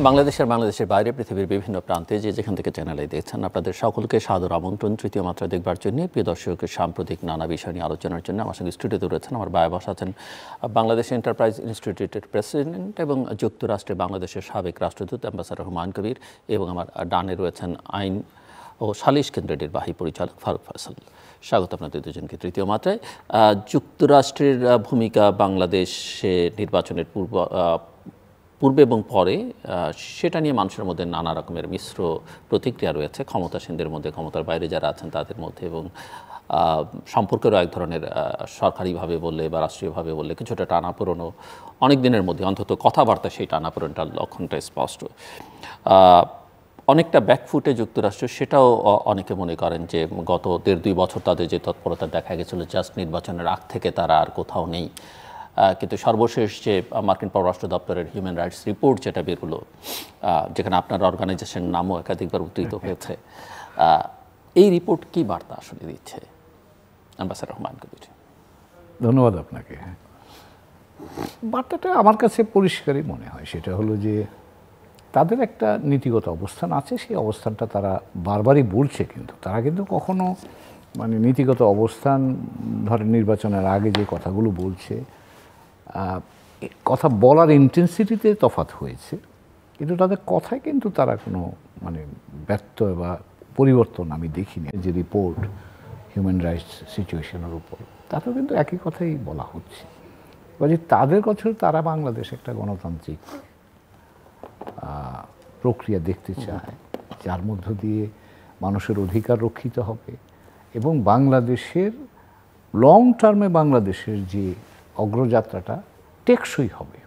বাংলাদেশের বাইরে পৃথিবীর বিভিন্ন প্রান্তে যেখান থেকে চ্যানেলে দেখছেন আপনাদের সকলকে সাদর আমন্ত্রণ তৃতীয় মাত্রা দেখবার জন্য। প্রিয় দর্শক, সাম্প্রতিক নানা বিষয় নিয়ে আলোচনার জন্য আমার সঙ্গে স্টুডিওতে রয়েছেন আমার ভাই বসা আছেন বাংলাদেশ এন্টারপ্রাইজ ইনস্টিটিউটের প্রেসিডেন্ট এবং যুক্তরাষ্ট্রে বাংলাদেশের সাবেক রাষ্ট্রদূত অ্যাম্বাসাডর হুমায়ুন কবির, এবং আমার ডানে রয়েছেন আইন ও সালিশ কেন্দ্রের নির্বাহী পরিচালক ফারুক ফয়সাল। স্বাগত আপনাদের দুজনকে তৃতীয় মাত্রায়। যুক্তরাষ্ট্রের ভূমিকা বাংলাদেশে নির্বাচনের পূর্বে এবং পরে সেটা নিয়ে মানুষের মধ্যে নানা রকমের মিশ্র প্রতিক্রিয়া রয়েছে, ক্ষমতাসীনদের মধ্যে, ক্ষমতার বাইরে যারা আছেন তাদের মধ্যে, এবং সম্পর্কেরও এক ধরনের সরকারিভাবে বললে বা রাষ্ট্রীয়ভাবে বললে কিছুটা টানাপোড়েনও অনেক দিনের মধ্যে, অন্তত কথাবার্তা সেই টানাপোড়েনটার লক্ষণটা স্পষ্ট। অনেকটা ব্যাকফুটে যুক্তরাষ্ট্র, সেটাও অনেকে মনে করেন যে গত 1.5-2 বছর তাদের যে তৎপরতা দেখা গেছিলো জাস্ট নির্বাচনের আগ থেকে তারা আর কোথাও নেই। কিন্তু সর্বশেষ যে মার্কিন পররাষ্ট্র দপ্তরের হিউম্যান রাইটস রিপোর্ট যেটা বের হলো, যেখানে আপনার অর্গানাইজেশনের নামও একাধিকবার উদ্ধৃত হয়েছে, এই রিপোর্ট কি বার্তা আসলে দিচ্ছে অ্যাম্বাসাডর হুমায়ুন কবির? ধন্যবাদ আপনাকে। বার্তাটা আমার কাছে পরিষ্কারই মনে হয়, সেটা হলো যে তাদের একটা নীতিগত অবস্থান আছে, সেই অবস্থানটা তারা বারবারই বলছে, কিন্তু তারা কিন্তু কখনো মানে নীতিগত অবস্থান ধরেন নির্বাচনের আগে যে কথাগুলো বলছে, কথা বলার ইন্টেন্সিটিতে তফাৎ হয়েছে, কিন্তু তাদের কথায় কিন্তু তারা কোনো মানে ব্যত্যয় বা পরিবর্তন আমি দেখিনি। যে রিপোর্ট হিউম্যান রাইটস সিচুয়েশনের উপর, তাতেও কিন্তু একই কথাই বলা হচ্ছে। কাজে তাদের কাছে তারা বাংলাদেশ একটা গণতান্ত্রিক প্রক্রিয়া দেখতে চায়, যার মধ্য দিয়ে মানুষের অধিকার রক্ষিত হবে এবং বাংলাদেশের লং টার্মে বাংলাদেশের যে অগ্রযাত্রাটা টেকসই হবে,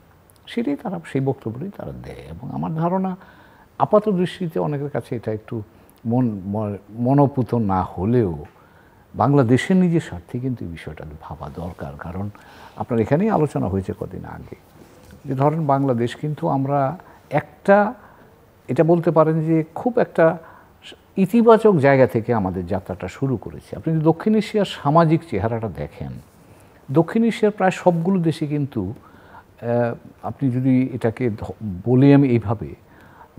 সেটাই তারা, সেই বক্তব্যটাই তারা দেয়। এবং আমার ধারণা আপাত দৃষ্টিতে অনেকের কাছে এটা একটু মনোপুত না হলেও বাংলাদেশের নিজের স্বার্থে কিন্তু এই বিষয়টা ভাবা দরকার। কারণ আপনার এখানেই আলোচনা হয়েছে কদিন আগে যে ধরেন বাংলাদেশ কিন্তু আমরা একটা, এটা বলতে পারেন যে খুব একটা ইতিবাচক জায়গা থেকে আমাদের যাত্রাটা শুরু করেছে। আপনি যদি দক্ষিণ এশিয়ার সামাজিক চেহারাটা দেখেন, দক্ষিণ এশিয়ার প্রায় সবগুলো দেশে কিন্তু আপনি যদি এটাকে বলি আমি এইভাবে,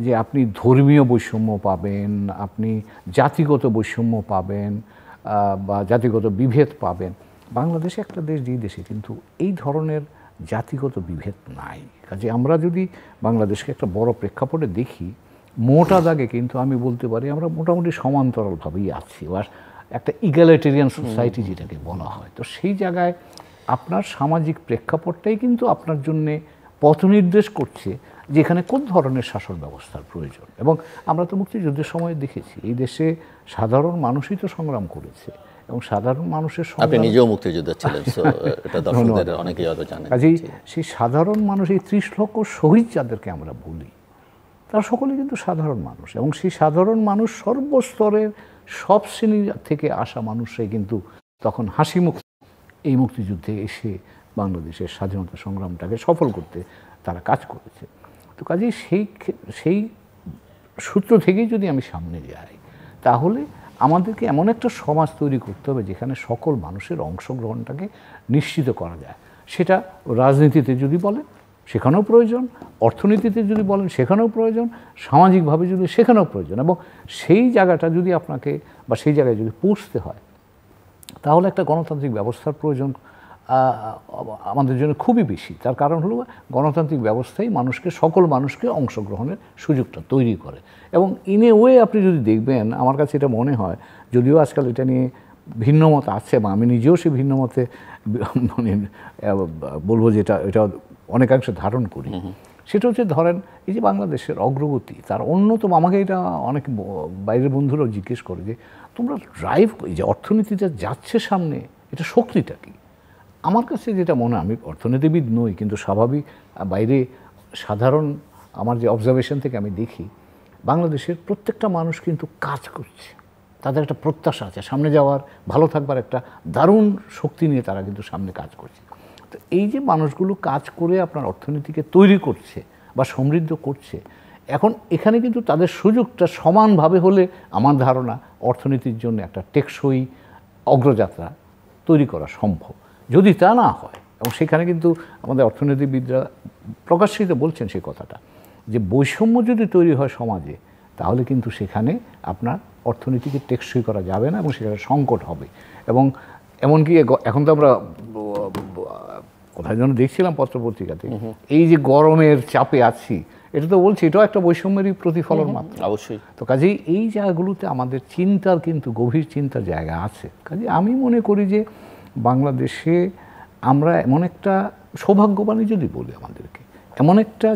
যে আপনি ধর্মীয় বৈষম্য পাবেন, আপনি জাতিগত বৈষম্য পাবেন বা জাতিগত বিভেদ পাবেন। বাংলাদেশে একটা দেশ, যেই দেশে কিন্তু এই ধরনের জাতিগত বিভেদ নাই। কাজে আমরা যদি বাংলাদেশকে একটা বড় প্রেক্ষাপটে দেখি, মোটা দাগে কিন্তু আমি বলতে পারি আমরা মোটামুটি সমান্তরালভাবেই আছি, আর একটা ইগালিটেরিয়ান সোসাইটি যেটাকে বলা হয়। তো সেই জায়গায় আপনার সামাজিক প্রেক্ষাপটটাই কিন্তু আপনার জন্যে পথ নির্দেশ করছে যে এখানে কোন ধরনের শাসন ব্যবস্থার প্রয়োজন। এবং আমরা তো মুক্তিযুদ্ধের সময় দেখেছি এই দেশে সাধারণ মানুষই তো সংগ্রাম করেছে, এবং সাধারণ মানুষের সংগ্রাম, আপনি নিজেও মুক্তিযোদ্ধা ছিলেন, এটা দর্শকদের অনেকেই হয়তো জানেন। কাজেই সেই সাধারণ মানুষ, এই 30 লক্ষ শহীদ যাদেরকে আমরা বলি, তারা সকলে কিন্তু সাধারণ মানুষ, এবং সেই সাধারণ মানুষ সর্বস্তরের সব শ্রেণী থেকে আসা মানুষরাই কিন্তু তখন হাসি মুখ এই মুক্তিযুদ্ধে এসে বাংলাদেশের স্বাধীনতা সংগ্রামটাকে সফল করতে তারা কাজ করেছে। তো কাজেই সেই সূত্র থেকেই যদি আমি সামনে যাই, তাহলে আমাদেরকে এমন একটা সমাজ তৈরি করতে হবে যেখানে সকল মানুষের অংশগ্রহণটাকে নিশ্চিত করা যায়। সেটা রাজনীতিতে যদি বলেন সেখানেও প্রয়োজন, অর্থনীতিতে যদি বলেন সেখানেও প্রয়োজন, সামাজিকভাবে যদি সেখানেও প্রয়োজন। এবং সেই জায়গাটা যদি আপনাকে বা সেই জায়গায় যদি পৌঁছতে হয়, তাহলে একটা গণতান্ত্রিক ব্যবস্থার প্রয়োজন আমাদের জন্য খুবই বেশি। তার কারণ হলো গণতান্ত্রিক ব্যবস্থাই মানুষকে, সকল মানুষকে অংশগ্রহণের সুযোগটা তৈরি করে। এবং ইন এ ওয়ে আপনি যদি দেখবেন, আমার কাছে এটা মনে হয়, যদিও আজকাল এটা নিয়ে ভিন্ন মত আছে বা আমি নিজেও সেই ভিন্ন মতে মানে বলবো যে এটা অনেকাংশে ধারণ করি, সেটা হচ্ছে ধরেন এই যে বাংলাদেশের অগ্রগতি, তার অন্যতম, আমাকে এটা অনেক বাইরের বন্ধুরাও জিজ্ঞেস করে যে তোমরা ড্রাইভ, এই যে অর্থনীতিটা যাচ্ছে সামনে, এটা শক্তিটা কি? আমার কাছে যেটা মনে হয়, আমি অর্থনীতিবিদ নই, কিন্তু স্বাভাবিক বাইরে সাধারণ আমার যে অবজারভেশন থেকে আমি দেখি, বাংলাদেশের প্রত্যেকটা মানুষ কিন্তু কাজ করছে, তাদের একটা প্রত্যাশা আছে সামনে যাওয়ার, ভালো থাকবার একটা দারুণ শক্তি নিয়ে তারা কিন্তু সামনে কাজ করছে। তো এই যে মানুষগুলো কাজ করে আপনার অর্থনীতিকে তৈরি করছে বা সমৃদ্ধ করছে, এখন এখানে কিন্তু তাদের সুযোগটা সমানভাবে হলে আমার ধারণা অর্থনীতির জন্য একটা টেকসই অগ্রযাত্রা তৈরি করা সম্ভব। যদি তা না হয়, এবং সেখানে কিন্তু আমাদের অর্থনীতিবিদরা প্রকাশ্যিত বলছেন সেই কথাটা, যে বৈষম্য যদি তৈরি হয় সমাজে, তাহলে কিন্তু সেখানে আপনার অর্থনীতিকে টেকসই করা যাবে না এবং সেখানে সংকট হবে। এবং এমনকি এখন তো আমরা কোথায় যেন দেখছিলাম পত্রপত্রিকাতে, এই যে গরমের চাপে আছি, এটা তো বলছি এটাও একটা বৈষম্যেরই প্রতিফলন মাত্র। অবশ্যই। তো কাজেই এই জায়গাগুলোতে আমাদের চিন্তার কিন্তু গভীর চিন্তার জায়গা আছে। কাজেই আমি মনে করি যে বাংলাদেশে আমরা এমন একটা সৌভাগ্যবানই যদি বলি, আমাদেরকে এমন একটা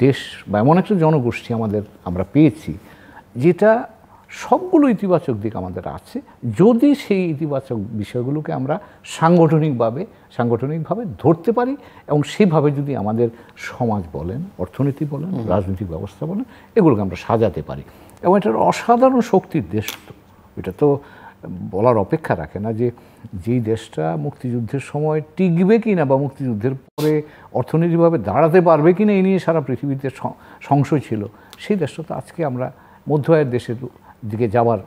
দেশ বা এমন একটা জনগোষ্ঠী আমরা পেয়েছি যেটা সবগুলো ইতিবাচক দিক আমাদের আছে, যদি সেই ইতিবাচক বিষয়গুলোকে আমরা সাংগঠনিকভাবে ধরতে পারি এবং সেভাবে যদি আমাদের সমাজ বলেন, অর্থনীতি বলেন, রাজনৈতিক ব্যবস্থা বলেন, এগুলোকে আমরা সাজাতে পারি। এবং এটার অসাধারণ শক্তির দেশ, তো এটা তো বলার অপেক্ষা রাখে না যে যেই দেশটা মুক্তিযুদ্ধের সময় টিকবে কিনা বা মুক্তিযুদ্ধের পরে অর্থনৈতিকভাবে দাঁড়াতে পারবে কিনা এই নিয়ে সারা পৃথিবীতে সংশয় ছিল, সেই দেশটা তো আজকে আমরা মধ্য আয়ের দেশের দিকে যাওয়ার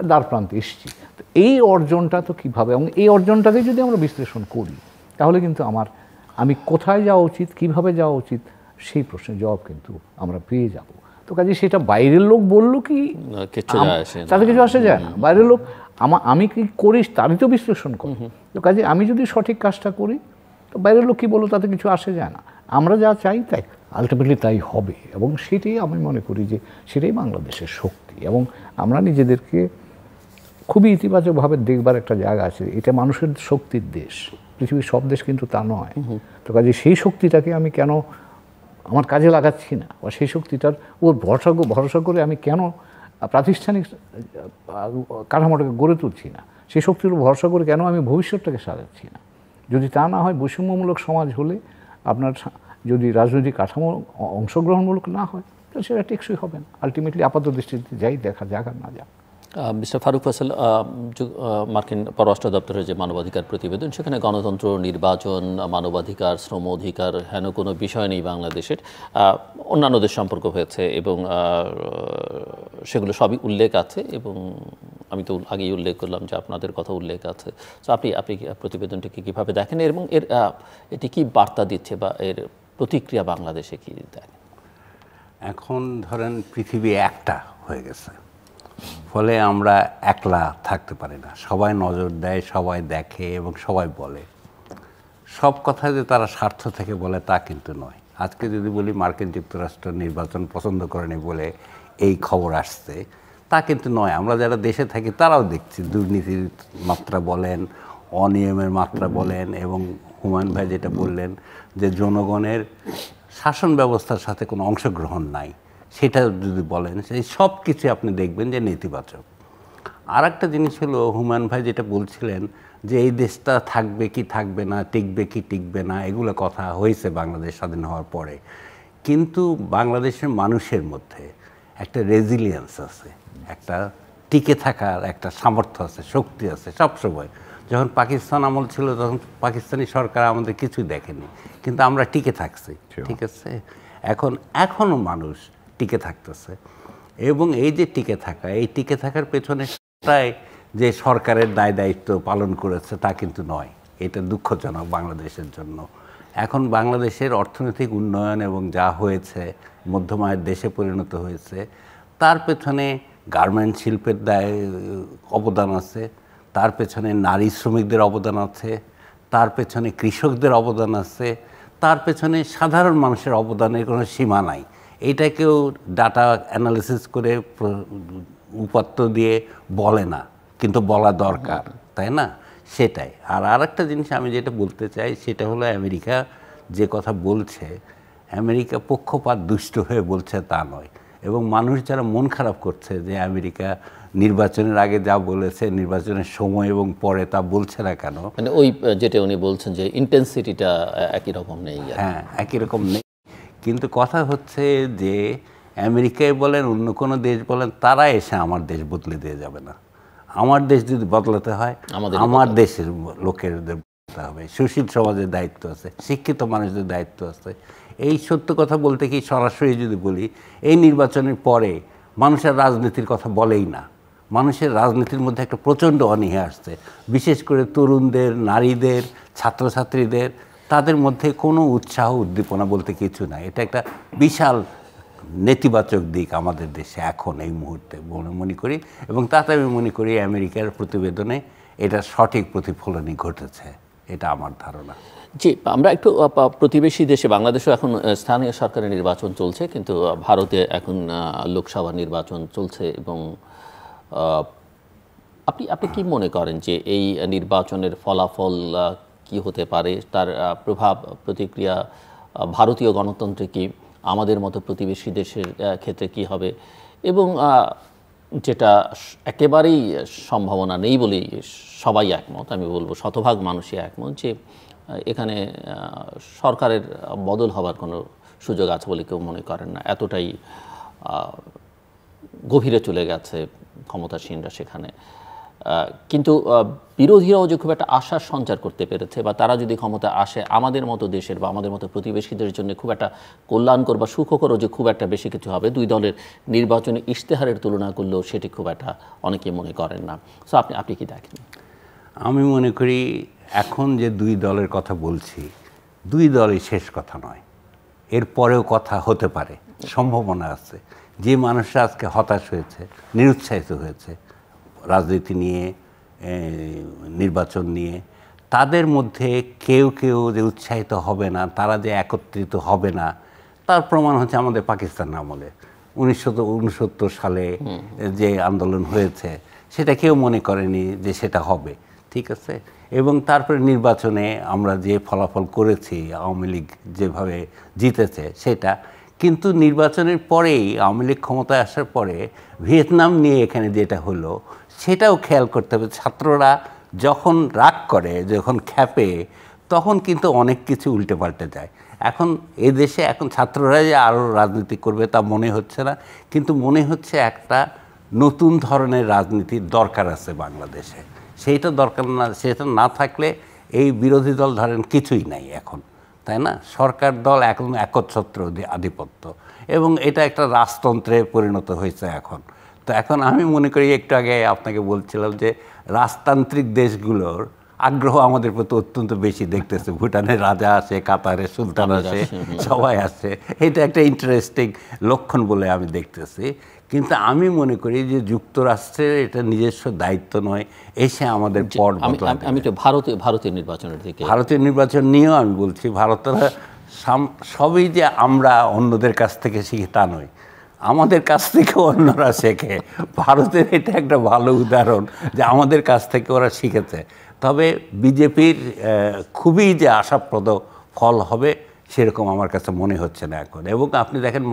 দ্বারপ্রান্তে এসেছি। তো এই অর্জনটা তো কীভাবে, এবং এই অর্জনটাকে যদি আমরা বিশ্লেষণ করি, তাহলে কিন্তু আমি কোথায় যাওয়া উচিত, কিভাবে যাওয়া উচিত, সেই প্রশ্নের জবাব কিন্তু আমরা পেয়ে যাব। তো কাজে সেটা বাইরের লোক বললো কি তাতে কিছু আসে যায় না। বাইরের লোক আমি কি করি তারই তো বিশ্লেষণ করি। তো কাজে আমি যদি সঠিক কাজটা করি, তো বাইরের লোক কী বললো তাতে কিছু আসে যায় না। আমরা যা চাই তাই আলটিমেটলি তাই হবে, এবং সেটাই আমি মনে করি যে সেটাই বাংলাদেশের শক্তি। এবং আমরা নিজেদেরকে খুবই ইতিবাচকভাবে দেখবার একটা জায়গা আছে। এটা মানুষের শক্তির দেশ, পৃথিবীর সব দেশ কিন্তু তা নয়। তো কাজে সেই শক্তিটাকে আমি কেন আমার কাজে লাগাচ্ছি না, বা সেই শক্তিটার ওর ভরসা করে আমি কেন প্রাতিষ্ঠানিক কাঠামোটাকে গড়ে তুলছি না, সেই শক্তির উপর ভরসা করে কেন আমি ভবিষ্যৎটাকে সাজাচ্ছি না। যদি তা না হয়, বৈষম্যমূলক সমাজ হলে, আপনার যদি রাজনৈতিক কাঠামো অংশগ্রহণমূলক না হয়, তাহলে সেটা টেকসই হবে না। আলটিমেটলি আপাত দৃষ্টিতে যাই দেখা যাক আর না যাক। মিস্টার ফারুক ফয়সাল, মার্কিন পররাষ্ট্র দপ্তরের যে মানবাধিকার প্রতিবেদন, সেখানে গণতন্ত্র, নির্বাচন, মানবাধিকার, শ্রম অধিকার হেন কোনো বিষয় নেই বাংলাদেশের। অন্যান্য দেশ সম্পর্ক হয়েছে এবং সেগুলো সবই উল্লেখ আছে, এবং আমি তো আগেই উল্লেখ করলাম যে আপনাদের কথা উল্লেখ আছে। তো আপনি প্রতিবেদনটিকে কীভাবে দেখেন এবং এটি কি বার্তা দিচ্ছে বা এর প্রতিক্রিয়া বাংলাদেশে কি দেখেন? এখন ধরেন পৃথিবী একটা হয়ে গেছে, ফলে আমরা একলা থাকতে পারি না। সবাই নজর দেয়, সবাই দেখে এবং সবাই বলে। সব কথা যে তারা স্বার্থ থেকে বলে তা কিন্তু নয়। আজকে যদি বলি মার্কিন যুক্তরাষ্ট্র নির্বাচন পছন্দ করেনি বলে এই খবর আসছে, তা কিন্তু নয়। আমরা যারা দেশে থাকি তারাও দেখছি দুর্নীতির মাত্রা বলেন, অনিয়মের মাত্রা বলেন, এবং হুমায়ুন ভাই যেটা বললেন যে জনগণের শাসন ব্যবস্থার সাথে কোনো অংশগ্রহণ নাই, সেটা যদি বলেন, সেই সব কিছু আপনি দেখবেন যে নেতিবাচক। আর একটা জিনিস হলো, হুমায়ুন ভাই যেটা বলছিলেন যে এই দেশটা থাকবে কি থাকবে না, টিকবে কি টিকবে না, এগুলো কথা হয়েছে বাংলাদেশ স্বাধীন হওয়ার পরে। কিন্তু বাংলাদেশের মানুষের মধ্যে একটা রেজিলিয়েন্স আছে, একটা টিকে থাকার একটা সামর্থ্য আছে, শক্তি আছে। সবসময় যখন পাকিস্তান আমল ছিল, তখন পাকিস্তানি সরকার আমাদের কিছুই দেখেনি, কিন্তু আমরা টিকে থাকছি, ঠিক আছে। এখনও মানুষ টিকে থাকতেছে, এবং এই যে টিকে থাকার পেছনে প্রায় যে সরকারের দায় দায়িত্ব পালন করেছে তা কিন্তু নয়। এটা দুঃখজনক বাংলাদেশের জন্য। এখন বাংলাদেশের অর্থনৈতিক উন্নয়ন এবং যা হয়েছে, মধ্যম আয়ের দেশে পরিণত হয়েছে, তার পেছনে গার্মেন্ট শিল্পের অবদান আছে, তার পেছনে নারী শ্রমিকদের অবদান আছে, তার পেছনে কৃষকদের অবদান আছে, তার পেছনে সাধারণ মানুষের অবদানের কোনো সীমা নাই। এইটাকেও ডাটা অ্যানালিসিস করে উপাত্ত দিয়ে বলে না, কিন্তু বলা দরকার, তাই না? সেটাই। আর একটা জিনিস আমি যেটা বলতে চাই, সেটা হলো আমেরিকা যে কথা বলছে, আমেরিকা পক্ষপাত দুষ্ট হয়ে বলছে তা নয়। এবং মানুষ যারা মন খারাপ করছে যে আমেরিকা নির্বাচনের আগে যা বলেছে, নির্বাচনের সময় এবং পরে তা বলছে না কেন, মানে ওই যেটা উনি বলছেন যে ইন্টেন্সিটিটা একই রকম নেই। হ্যাঁ, একই রকম নেই। কিন্তু কথা হচ্ছে যে আমেরিকায় বলেন, অন্য কোনো দেশ বলেন, তারা এসে আমার দেশ বদলে দিয়ে যাবে না। আমার দেশ যদি বদলাতে হয়, আমার দেশের লোকেদের বদলাতে হবে। সুশীল সমাজের দায়িত্ব আছে, শিক্ষিত মানুষদের দায়িত্ব আছে। এই সত্য কথা বলতে কি, সরাসরি যদি বলি, এই নির্বাচনের পরে মানুষের রাজনীতির কথা বলেই না। মানুষের রাজনীতির মধ্যে একটা প্রচণ্ড অনীহা আসছে, বিশেষ করে তরুণদের, নারীদের, ছাত্রছাত্রীদের। তাদের মধ্যে কোনো উৎসাহ উদ্দীপনা বলতে কিছু নাই। এটা একটা বিশাল নেতিবাচক দিক আমাদের দেশে এখন এই মুহূর্তে মনে করি, এবং তাতে আমি মনে করি আমেরিকার প্রতিবেদনে এটা সঠিক প্রতিফলনই ঘটেছে, এটা আমার ধারণা। জি, আমরা একটু প্রতিবেশী দেশে বাংলাদেশেও এখন স্থানীয় সরকারের নির্বাচন চলছে, কিন্তু ভারতে এখন লোকসভা নির্বাচন চলছে, এবং আপনি কি মনে করেন যে এই নির্বাচনের ফলাফল কি হতে পারে, তার প্রভাব প্রতিক্রিয়া ভারতীয় গণতন্ত্রে কি, আমাদের মতো প্রতিবেশী দেশের ক্ষেত্রে কি হবে, এবং যেটা একেবারেই সম্ভাবনা নেই বলেই সবাই একমত, আমি বলবো শতভাগ মানুষই একমত, যে এখানে সরকারের বদল হবার কোনো সুযোগ আছে বলে কেউ মনে করেন না, এতটাই গভীরে চলে গেছে ক্ষমতাসীনরা সেখানে। কিন্তু বিরোধীরাও যে খুব একটা আশার সঞ্চার করতে পেরেছে, বা তারা যদি ক্ষমতা আসে আমাদের মতো দেশের বা আমাদের মতো প্রতিবেশীদের জন্য খুব একটা কল্যাণকর বা সুখকরও যে খুব একটা বেশি কিছু হবে, দুই দলের নির্বাচনী ইশতেহারের তুলনা করলেও সেটি খুব একটা অনেকে মনে করেন না। সো আপনি কি দেখেন? আমি মনে করি এখন যে দুই দলের কথা বলছি, দুই দলই শেষ কথা নয়, এর পরেও কথা হতে পারে, সম্ভাবনা আছে। যে মানুষরা আজকে হতাশ হয়েছে, নিরুৎসাহিত হয়েছে রাজনীতি নিয়ে, নির্বাচন নিয়ে, তাদের মধ্যে কেউ কেউ যে উৎসাহিত হবে না, তারা যে একত্রিত হবে না, তার প্রমাণ হচ্ছে আমাদের পাকিস্তান আমলে 1969 সালে যে আন্দোলন হয়েছে, সেটা কেউ মনে করেনি যে সেটা হবে, ঠিক আছে। এবং তারপরে নির্বাচনে আমরা যে ফলাফল করেছি, আওয়ামী লীগ যেভাবে জিতেছে সেটা, কিন্তু নির্বাচনের পরেই আওয়ামী লীগ ক্ষমতায় আসার পরে ভিয়েতনাম নিয়ে এখানে যেটা হলো সেটাও খেয়াল করতে হবে। ছাত্ররা যখন রাগ করে, যখন খ্যাপে, তখন কিন্তু অনেক কিছু উল্টে পাল্টে যায়। এখন দেশে এখন ছাত্ররা যে আরও রাজনীতি করবে তা মনে হচ্ছে না, কিন্তু মনে হচ্ছে একটা নতুন ধরনের রাজনীতির দরকার আছে বাংলাদেশে। সেইটা দরকার না, সেটা না থাকলে এই বিরোধী দল ধরেন কিছুই নাই এখন, তাই না? সরকার দল এখন একচ্ছত্র আধিপত্য, এবং এটা একটা রাজতন্ত্রে পরিণত হয়েছে এখন। তো এখন আমি মনে করি, একটু আগে আপনাকে বলছিলাম যে রাজতান্ত্রিক দেশগুলোর আগ্রহ আমাদের প্রতি অত্যন্ত বেশি দেখতেছে। ভুটানের রাজা আছে, কাতারের সুলতান আছে, সবাই আছে। এটা একটা ইন্টারেস্টিং লক্ষণ বলে আমি দেখতেছি। কিন্তু আমি মনে করি যে যুক্তরাষ্ট্রের এটা নিজস্ব দায়িত্ব নয় এসে আমাদের পট বদলাতে। আমি তো ভারতীয় নির্বাচনের দিকে, ভারতীয় নির্বাচন নিয়েও আমি বলছি, ভারতের সবই যে আমরা অন্যদের কাছ থেকে শিখি তা নয়, আমাদের কাছ থেকে অন্যরা শেখে। ভারতের এটা একটা ভালো উদাহরণ যে আমাদের কাছ থেকে ওরা শিখেছে। তবে বিজেপির খুবই যে আশাপ্রদ ফল হবে সেরকম আমার কাছে মনে হচ্ছে না এখন। এবং আপনি দেখেন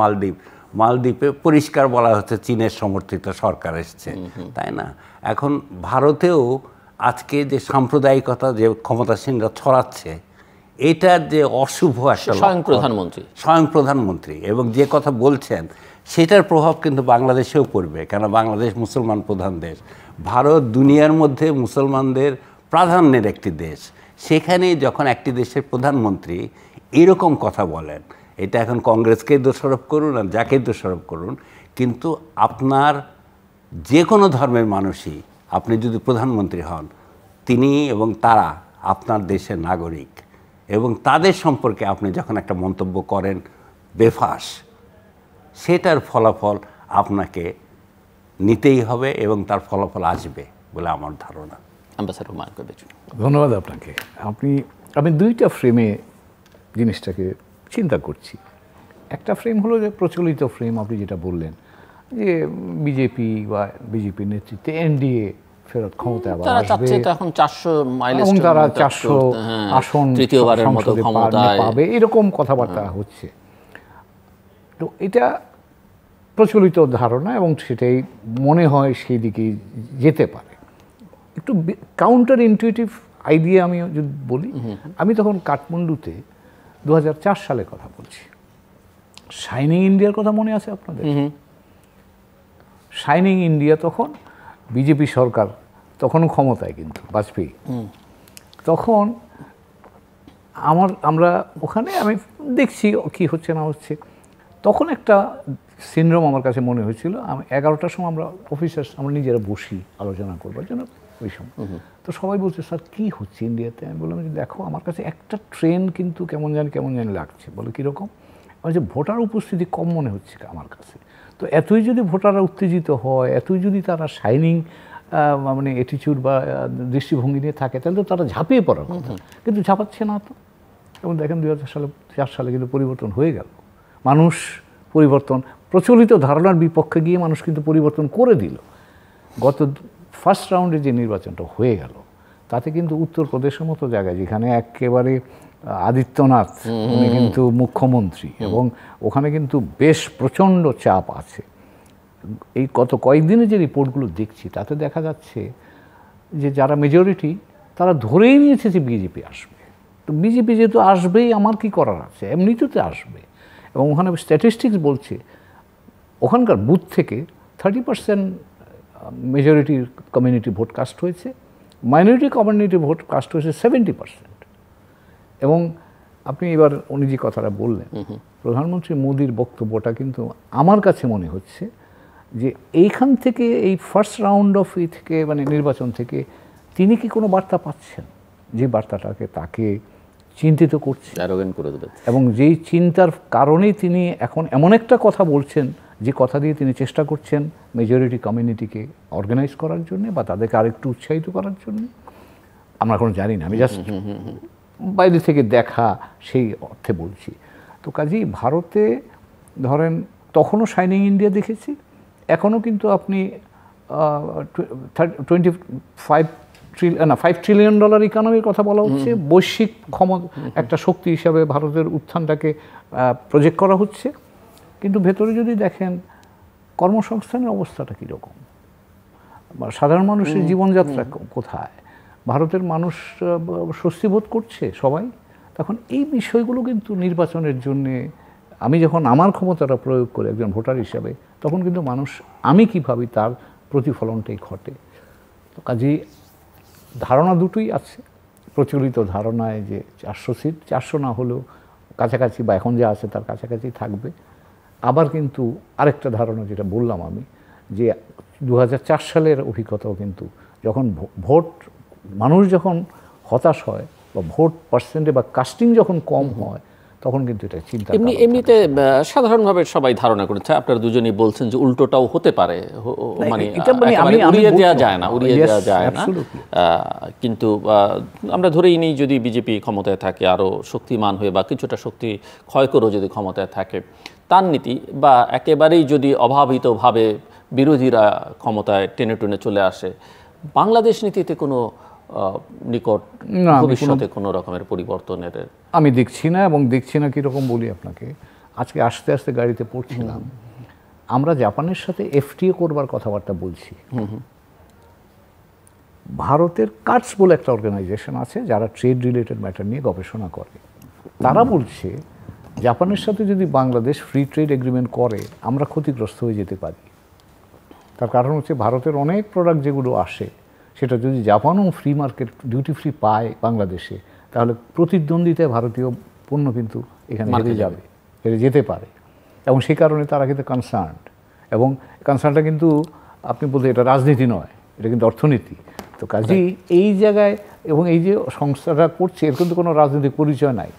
মালদ্বীপে পরিষ্কার বলা হচ্ছে চীনের সমর্থিত সরকার এসছে, তাই না? এখন ভারতেও আজকে যে সাম্প্রদায়িকতা যে ক্ষমতাসীনরা ছড়াচ্ছে, এটার যে অশুভ একটা স্বয়ং প্রধানমন্ত্রী এবং যে কথা বলছেন সেটার প্রভাব কিন্তু বাংলাদেশেও পড়বে, কেন বাংলাদেশ মুসলমান প্রধান দেশ। ভারত দুনিয়ার মধ্যে মুসলমানদের প্রাধান্যের একটি দেশ, সেখানে যখন একটি দেশের প্রধানমন্ত্রী এরকম কথা বলেন, এটা এখন কংগ্রেসকেই দোষারোপ করুন আর যাকেই দোষারোপ করুন, কিন্তু আপনার যে কোনো ধর্মের মানুষই আপনি যদি প্রধানমন্ত্রী হন, তিনি এবং তারা আপনার দেশের নাগরিক, এবং তাদের সম্পর্কে আপনি যখন একটা মন্তব্য করেন বেফাঁস, সেটার ফলাফল আপনাকে নিতেই হবে এবং তার ফলাফল আসবে বলে আমার ধারণা। ধন্যবাদ আপনাকে। আমি দুইটা ফ্রেমে জিনিসটাকে চিন্তা করছি। একটা ফ্রেম হলো যে প্রচলিত ফ্রেম, আপনি যেটা বললেন যে বিজেপি বা বিজেপির নেতৃত্বে এনডিএ ফেরত ক্ষমতায় আবার আসবে, এখন 400 এবং তারা 400 আসন তৃতীয়বারের মতো ক্ষমতায় পাবে, এরকম কথাবার্তা হচ্ছে। তো এটা প্রচলিত ধারণা এবং সেটাই মনে হয় সেই দিকে যেতে পারে। একটু কাউন্টার ইনটুইটিভ আইডিয়া আমি যদি বলি, আমি তখন কাঠমান্ডুতে 2004 সালে কথা বলছি। শাইনিং ইন্ডিয়ার কথা মনে আছে আপনাদের? শাইনিং ইন্ডিয়া তখন বিজেপি সরকার, তখনও ক্ষমতায় কিন্তু বাজপেয়ী। তখন আমরা ওখানে আমি দেখছি কি হচ্ছে না হচ্ছে। তখন একটা সিনড্রোম আমার কাছে মনে হয়েছিল। আমি 11টার সময় আমরা অফিসার্স আমরা নিজেরা বসি আলোচনা করবার জন্য ওই সময়। তো সবাই বলছে, স্যার কী হচ্ছে ইন্ডিয়াতে? আমি বললাম যে দেখো, আমার কাছে একটা ট্রেন কিন্তু কেমন জানি লাগছে। বলে কীরকম? ওই যে ভোটার উপস্থিতি কম মনে হচ্ছে আমার কাছে। তো এতই যদি ভোটাররা উত্তেজিত হয়, এতই যদি তারা শাইনিং মানে অ্যাটিটিউড বা দৃষ্টিভঙ্গি নিয়ে থাকে, তাহলে তো তারা ঝাঁপিয়ে পড়ার কথা, কিন্তু ঝাঁপাচ্ছে না তো। এবং দেখেন 2004 সালে কিন্তু পরিবর্তন হয়ে গেল, মানুষ পরিবর্তন, প্রচলিত ধারণার বিপক্ষে গিয়ে মানুষ কিন্তু পরিবর্তন করে দিল। গত ফার্স্ট রাউন্ডে যে নির্বাচনটা হয়ে গেল, তাতে কিন্তু উত্তরপ্রদেশের মতো জায়গায়, যেখানে একেবারে আদিত্যনাথ উনি কিন্তু মুখ্যমন্ত্রী, এবং ওখানে কিন্তু বেশ প্রচণ্ড চাপ আছে। এই গত কয়েকদিনে যে রিপোর্টগুলো দেখছি, তাতে দেখা যাচ্ছে যে যারা মেজরিটি, তারা ধরেই নিয়েছে যে বিজেপি আসবে। তো বিজেপি যেহেতু আসবেই, আমার কি করার আছে, এমনিতে আসবে। এবং ওখানে স্ট্যাটিস্টিক্স বলছে ওখানকার বুথ থেকে 30% মেজরিটি কমিউনিটি ভোট কাস্ট হয়েছে, মাইনরিটি কমিউনিটি ভোট কাস্ট হয়েছে 70%। এবং আপনি এবার উনি যে কথাটা বললেন, প্রধানমন্ত্রী মোদির বক্তব্যটা কিন্তু আমার কাছে মনে হচ্ছে যে এইখান থেকে, এই ফার্স্ট রাউন্ড অফ থেকে মানে নির্বাচন থেকে তিনি কি কোনো বার্তা পাচ্ছেন, যে বার্তাটাকে তাকে চিন্তিত করছে, অ্যারোগেন্ট করে দেবে। এবং যেই চিন্তার কারণেই তিনি এখন এমন একটা কথা বলছেন, যে কথা দিয়ে তিনি চেষ্টা করছেন মেজরিটি কমিউনিটিকে অর্গানাইজ করার জন্য বা তাদেরকে আরেকটু উৎসাহিত করার জন্য। আমরা এখন জানি না, আমি জাস্ট বাইরে থেকে দেখা সেই অর্থে বলছি। তো কাজেই ভারতে ধরেন তখনও শাইনিং ইন্ডিয়া দেখেছি, এখনও কিন্তু আপনি 5 ট্রিলিয়ন ডলার ইকোনমির কথা বলা হচ্ছে, বৈশ্বিক ক্ষমতা একটা শক্তি হিসাবে ভারতের উত্থানটাকে প্রজেক্ট করা হচ্ছে। কিন্তু ভেতরে যদি দেখেন কর্মসংস্থানের অবস্থাটা কীরকম, সাধারণ মানুষের জীবনযাত্রা কোথায়, ভারতের মানুষ স্বস্তি বোধ করছে সবাই, তখন এই বিষয়গুলো কিন্তু নির্বাচনের জন্যে আমি যখন আমার ক্ষমতাটা প্রয়োগ করি একজন ভোটার হিসাবে, তখন কিন্তু মানুষ আমি কী ভাবি তার প্রতিফলনটাই ঘটে। তো কাজেই ধারণা দুটোই আছে। প্রচলিত ধারণায় যে 400 সিট, 400 না হলেও কাছাকাছি বা এখন যা আছে তার কাছাকাছি থাকবে। আবার কিন্তু আরেকটা ধারণা যেটা বললাম আমি, যে 2004 সালের অভিজ্ঞতাও কিন্তু, যখন ভোট মানুষ যখন হতাশ হয় বা ভোট পার্সেন্টে বা কাস্টিং যখন কম হয়, তখন কিন্তু এটা চিন্তা এমনিতে সাধারণভাবে সবাই ধারণা করেছে, আপনারা দুজনেই বলছেন যে উল্টোটাও হতে পারে, মানে উড়িয়ে দেওয়া যায় না, উড়িয়ে দেওয়া যায় না। কিন্তু আমরা ধরেই নিই যদি বিজেপি ক্ষমতায় থাকে, আরও শক্তিমান হয়ে বা কিছুটা শক্তি ক্ষয় করেও যদি ক্ষমতায় থাকে, তার নীতি বা একেবারেই যদি অভাবিতভাবে বিরোধীরা ক্ষমতায় টেনে টেনে চলে আসে, বাংলাদেশ নীতিতে কোনো নিকট ভবিষ্যতে কোনো রকমের পরিবর্তনের আমি দেখছি না। এবং দেখছি না কীরকম বলি আপনাকে, আজকে আস্তে আস্তে গাড়িতে পড়ছিলাম, আমরা জাপানের সাথে এফটিএ করবার কথাবার্তা বলছি। ভারতের কাটস বলে একটা অর্গানাইজেশন আছে যারা ট্রেড রিলেটেড ম্যাটার নিয়ে গবেষণা করে, তারা বলছে জাপানের সাথে যদি বাংলাদেশ ফ্রি ট্রেড এগ্রিমেন্ট করে, আমরা ক্ষতিগ্রস্ত হয়ে যেতে পারি। তার কারণ হচ্ছে ভারতের অনেক প্রোডাক্ট যেগুলো আসে, সেটা যদি জাপানও ফ্রি মার্কেট ডিউটি ফ্রি পায় বাংলাদেশে, তাহলে প্রতিদ্বন্দ্বিতায় ভারতীয় পণ্য কিন্তু এখানে হেরে যাবে, হেরে যেতে পারে। এবং সেই কারণে তারা কিন্তু কনসার্নড। এবং কনসার্নটা কিন্তু আপনি বলতে, এটা রাজনীতি নয়, এটা কিন্তু অর্থনীতি। তো কাজেই এই জায়গায়, এবং এই যে সংস্থাটা করছে, এর কিন্তু কোনো রাজনৈতিক পরিচয় নাই,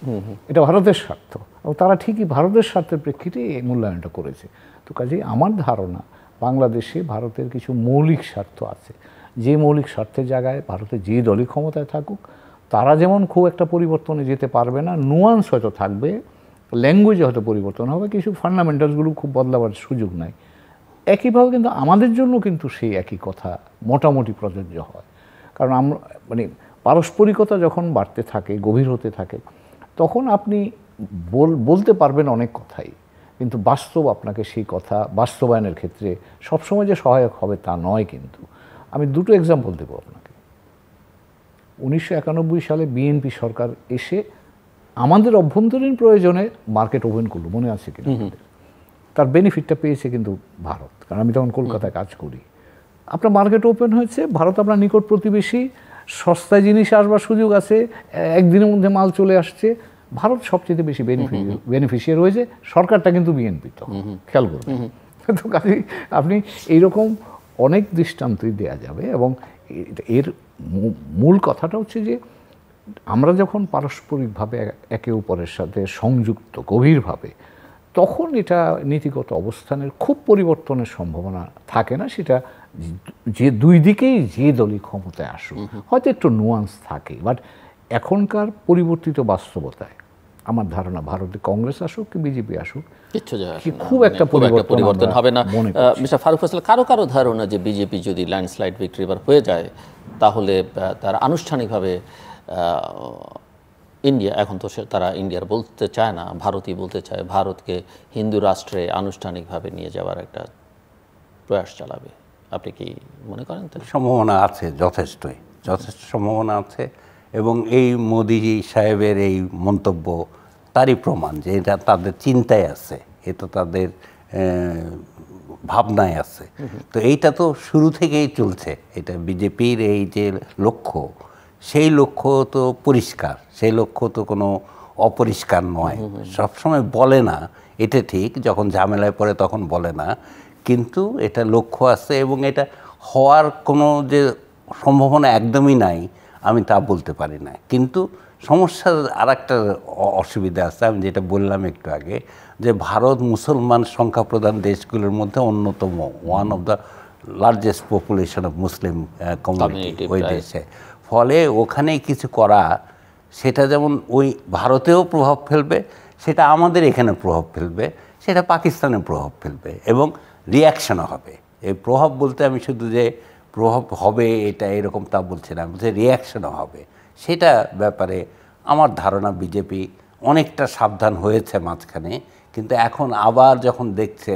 এটা ভারতের স্বার্থ, এবং তারা ঠিকই ভারতের স্বার্থের প্রেক্ষিতে এই মূল্যায়নটা করেছে। তো কাজেই আমার ধারণা, বাংলাদেশে ভারতের কিছু মৌলিক স্বার্থ আছে, যে মৌলিক স্বার্থের জায়গায় ভারতের যে দলই ক্ষমতায় থাকুক, তারা যেমন খুব একটা পরিবর্তনে যেতে পারবে না, নুয়ান্স হয়তো থাকবে, ল্যাঙ্গুয়েজে হয়তো পরিবর্তন হবে, কিছু ফান্ডামেন্টালসগুলো খুব বদলাবার সুযোগ নাই। একইভাবে কিন্তু আমাদের জন্য কিন্তু সেই একই কথা মোটামুটি প্রযোজ্য হয়। কারণ আমরা মানে পারস্পরিকতা যখন বাড়তে থাকে, গভীর হতে থাকে, তখন আপনি বলতে পারবেন অনেক কথাই, কিন্তু বাস্তব আপনাকে সেই কথা বাস্তবায়নের ক্ষেত্রে সবসময় যে সহায়ক হবে তা নয়। কিন্তু আমি দুটো এক্সাম্পল দেবো আপনাকে। 1991 সালে বিএনপি সরকার এসে আমাদের অভ্যন্তরীণ প্রয়োজনে মার্কেট ওপেন করলো, মনে আছে কিনা? তার বেনিফিটটা পেয়েছে কিন্তু ভারত, কারণ আমি তখন কলকাতায় কাজ করি। আপনার মার্কেট ওপেন হয়েছে, ভারত আপনার নিকট প্রতিবেশী, সস্তায় জিনিস আসবার সুযোগ আছে, একদিনের মধ্যে মাল চলে আসছে। ভারত সবচেয়ে বেশি বেনিফিশিয়ার হয়েছে, সরকারটা কিন্তু বিএনপি, তো খেয়াল করবেন। তো কাজে আপনি এইরকম অনেক দৃষ্টান্তই দেওয়া যাবে। এবং এর মূল কথাটা হচ্ছে যে আমরা যখন পারস্পরিকভাবে একে অপরের সাথে সংযুক্ত গভীরভাবে, তখন এটা নীতিগত অবস্থানের খুব পরিবর্তনের সম্ভাবনা থাকে না। সেটা যে দুই দিকেই যে দলই ক্ষমতায় আসুক হয়তো একটু নুয়ান্স থাকে, বাট এখনকার পরিবর্তিত বাস্তবতায় আমার ধারণা ভারতে কংগ্রেস আসুক কি বিজেপি আসুক কিচ্ছু যায় আসে না। খুব একটা পরিবর্তন হবে না। মনে করছি। মিস্টার ফারুক ফয়সাল, কারো ধারণা যে বিজেপি যদি ল্যান্ডস্লাইড ভিক্টরি এবার হয়ে যায় তাহলে তারা আনুষ্ঠানিকভাবে ইন্ডিয়া, এখন তো তারা ইন্ডিয়ার বলতে চায় না, ভারতই বলতে চায়, ভারতকে হিন্দু রাষ্ট্রে আনুষ্ঠানিকভাবে নিয়ে যাওয়ার একটা প্রয়াস চালাবে। আপনি কি মনে করেন? তাই সম্ভাবনা আছে, যথেষ্ট সম্ভাবনা আছে। এবং এই মোদি সাহেবের এই মন্তব্য তারই প্রমাণ যে এটা তাদের চিন্তায় আছে, এটা তাদের ভাবনায় আছে। তো এইটা তো শুরু থেকেই চলছে। এটা বিজেপির এই যে লক্ষ্য, সেই লক্ষ্য তো পরিষ্কার, সেই লক্ষ্য তো কোনো অপরিষ্কার নয়। সবসময় বলে না, এটা ঠিক, যখন ঝামেলায় পড়ে তখন বলে না, কিন্তু এটা লক্ষ্য আছে এবং এটা হওয়ার কোনো যে সম্ভাবনা একদমই নাই আমি তা বলতে পারি না। কিন্তু সমস্যার আর একটা অসুবিধা আছে, আমি যেটা বললাম একটু আগে, যে ভারত মুসলমান সংখ্যাপ্রধান দেশগুলোর মধ্যে অন্যতম, one of the largest population of Muslim community ওই দেশে। ফলে ওখানে কিছু করা, সেটা যেমন ওই ভারতেও প্রভাব ফেলবে, সেটা আমাদের এখানে প্রভাব ফেলবে, সেটা পাকিস্তানে প্রভাব ফেলবে এবং রিয়াকশনও হবে। এই প্রভাব বলতে আমি শুধু যে প্রভাব হবে এটা এরকম তা বলছি না, বলছি রিয়াকশনও হবে। সেটা ব্যাপারে আমার ধারণা বিজেপি অনেকটা সাবধান হয়েছে মাঝখানে, কিন্তু এখন আবার যখন দেখছে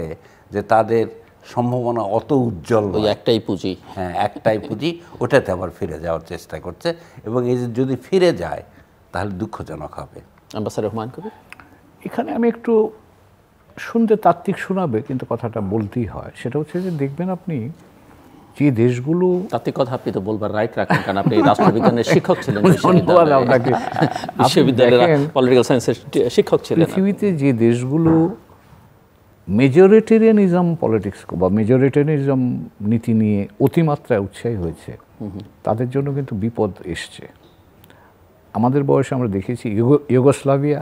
যে তাদের সম্ভাবনা অত উজ্জ্বল, ওই একটাই পুঁজি, হ্যাঁ একটাই পুঁজি, ওটাতে আবার ফিরে যাওয়ার চেষ্টা করছে। এবং এই যে যদি ফিরে যায় তাহলে দুঃখজনক হবে। অ্যাম্বাসাডর হুমায়ুন কবির, এখানে আমি একটু শুনতে তাত্ত্বিক শোনাবে, কিন্তু কথাটা বলতেই হয়। সেটা হচ্ছে যে দেখবেন আপনি যে দেশগুলো, তাত্ত্বিক কথা আপনি তো বলবার রাইট রাখেন, কারণ আপনি রাষ্ট্রবিজ্ঞানের শিক্ষক ছিলেন, আপনাকে বিশ্ববিদ্যালয়ের পলিটিক্যাল সায়েন্সের শিক্ষক ছিলেন। পৃথিবীতে যে দেশগুলো মেজরিটেরিয়ানিজম পলিটিক্স বা মেজরিটেরিয়ানিজম নীতি নিয়ে অতিমাত্রায় উৎসাহী হয়েছে, তাদের জন্য কিন্তু বিপদ এসছে। আমাদের বয়সে আমরা দেখেছি ইউগোস্লাভিয়া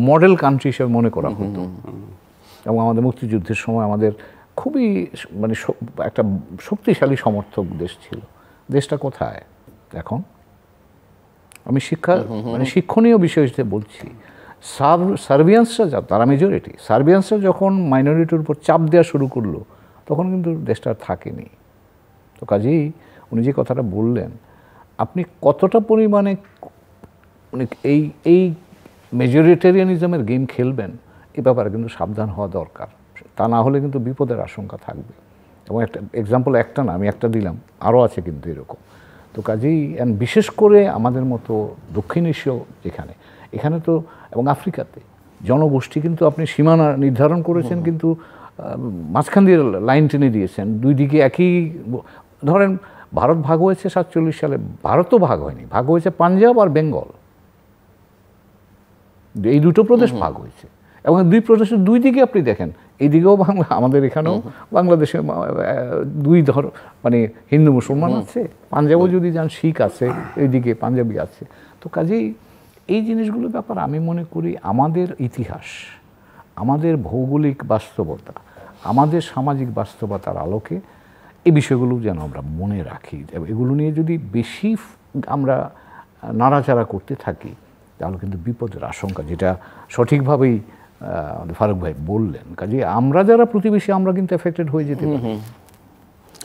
মডেল কান্ট্রি হিসেবে মনে করা হতো, এবং আমাদের মুক্তিযুদ্ধের সময় আমাদের খুবই মানে একটা শক্তিশালী সমর্থক দেশ ছিল। দেশটা কোথায় এখন? আমি মানে শিক্ষণীয় বিষয় হিসেবে বলছি, সার্বিয়ানসরা তারা মেজরিটি, সার্বিয়ানসরা যখন মাইনরিটির উপর চাপ দেওয়া শুরু করলো তখন কিন্তু দেশটা থাকেনি। তো কাজেই উনি যে কথাটা বললেন, আপনি কতটা পরিমাণে মানে এই মেজরিটেরিয়ানিজমের গেম খেলবেন এ ব্যাপারে কিন্তু সাবধান হওয়া দরকার। তা না হলে কিন্তু বিপদের আশঙ্কা থাকবে। এবং একটা এক্সাম্পল একটা না, আমি একটা দিলাম, আরও আছে কিন্তু এরকম। তো কাজেই বিশেষ করে আমাদের মতো দক্ষিণ এশীয় যেখানে, এখানে তো এবং আফ্রিকাতে জনগোষ্ঠী কিন্তু আপনি সীমানা নির্ধারণ করেছেন, কিন্তু মাঝখান দিয়ে লাইন টেনে দিয়েছেন, দুই দিকে একই। ধরেন ভারত ভাগ হয়েছে 47 সালে, ভারতও ভাগ হয়নি, ভাগ হয়েছে পাঞ্জাব আর বেঙ্গল, এই দুটো প্রদেশ ভাগ হয়েছে। এবং দুই প্রদেশের দুই দিকে আপনি দেখেন, এইদিকেও বাংলা, আমাদের এখানেও বাংলাদেশে দুই মানে হিন্দু মুসলমান আছে, পাঞ্জাবও যদি যান শিখ আছে, এইদিকে পাঞ্জাবি আছে। তো কাজেই এই জিনিসগুলোর ব্যাপার আমি মনে করি আমাদের ইতিহাস, আমাদের ভৌগোলিক বাস্তবতা, আমাদের সামাজিক বাস্তবতার আলোকে এই বিষয়গুলো যেন আমরা মনে রাখি। এগুলো নিয়ে যদি বেশি আমরা নাড়াচাড়া করতে থাকি তাহলে কিন্তু বিপদের আশঙ্কা, যেটা সঠিকভাবেই ফারুক ভাই বললেন। কাজে আমরা যারা প্রতিবেশী আমরা কিন্তু এফেক্টেড হয়ে যেতে পারি।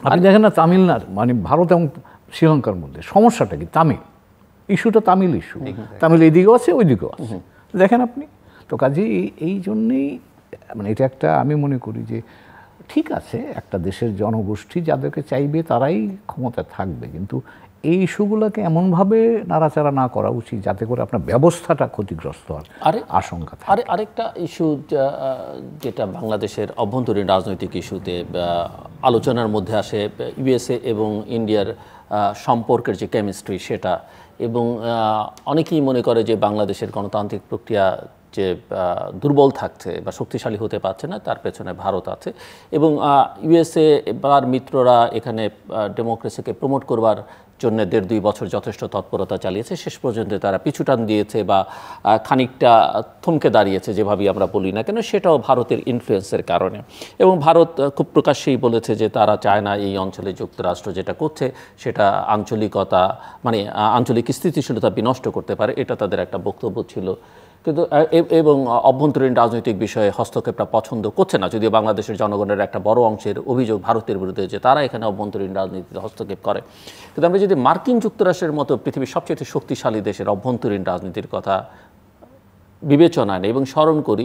আপনি দেখেন না তামিলনাড়ু মানে ভারত এবং শ্রীলঙ্কার মধ্যে সমস্যাটা কি? তামিল ইস্যুটা, তামিল ইস্যু, তামিল এইদিকেও আছে ওইদিকেও আছে, দেখেন আপনি। তো কাজে এই জন্যেই মানে এটা একটা আমি মনে করি যে ঠিক আছে, একটা দেশের জনগোষ্ঠী যাদেরকে চাইবে তারাই ক্ষমতায় থাকবে, কিন্তু এই ইস্যুগুলোকে এমনভাবে নাড়াচাড়া না করা উচিত যাতে করে আপনার ব্যবস্থাটা ক্ষতিগ্রস্ত হওয়ার আশঙ্কা থাকে। আরেকটা ইস্যু যেটা বাংলাদেশের অভ্যন্তরীণ রাজনৈতিক ইস্যুতে আলোচনার মধ্যে আসে, ইউএসএ এবং ইন্ডিয়ার সম্পর্কের যে কেমিস্ট্রি সেটা, এবং অনেকেই মনে করে যে বাংলাদেশের গণতান্ত্রিক প্রক্রিয়া যে দুর্বল থাকছে বা শক্তিশালী হতে পারছে না, তার পেছনে ভারত আছে। এবং ইউএসএ এবার মিত্ররা এখানে ডেমোক্রেসিকে প্রমোট করবার জন্য 1.5-2 বছর যথেষ্ট তৎপরতা চালিয়েছে। শেষ পর্যন্ত তারা পিছুটান দিয়েছে বা খানিকটা থমকে দাঁড়িয়েছে, যেভাবেই আমরা বলি না কেন, সেটাও ভারতের ইনফ্লুয়েন্সের কারণে। এবং ভারত খুব প্রকাশ্যেই বলেছে যে তারা চায় না এই অঞ্চলে যুক্তরাষ্ট্র যেটা করছে সেটা আঞ্চলিকতা, মানে আঞ্চলিক স্থিতিশীলতা বিনষ্ট করতে পারে, এটা তাদের একটা বক্তব্য ছিল। কিন্তু এবং অভ্যন্তরীণ রাজনৈতিক বিষয়ে হস্তক্ষেপটা পছন্দ করছে না, যদিও বাংলাদেশের জনগণের একটা বড় অংশের অভিযোগ ভারতের বিরুদ্ধে যে তারা এখানে অভ্যন্তরীণ রাজনীতিতে হস্তক্ষেপ করে। কিন্তু আমরা যদি মার্কিন যুক্তরাষ্ট্রের মতো পৃথিবীর সবচেয়ে শক্তিশালী দেশের অভ্যন্তরীণ রাজনীতির কথা বিবেচনায় নেই এবং স্মরণ করি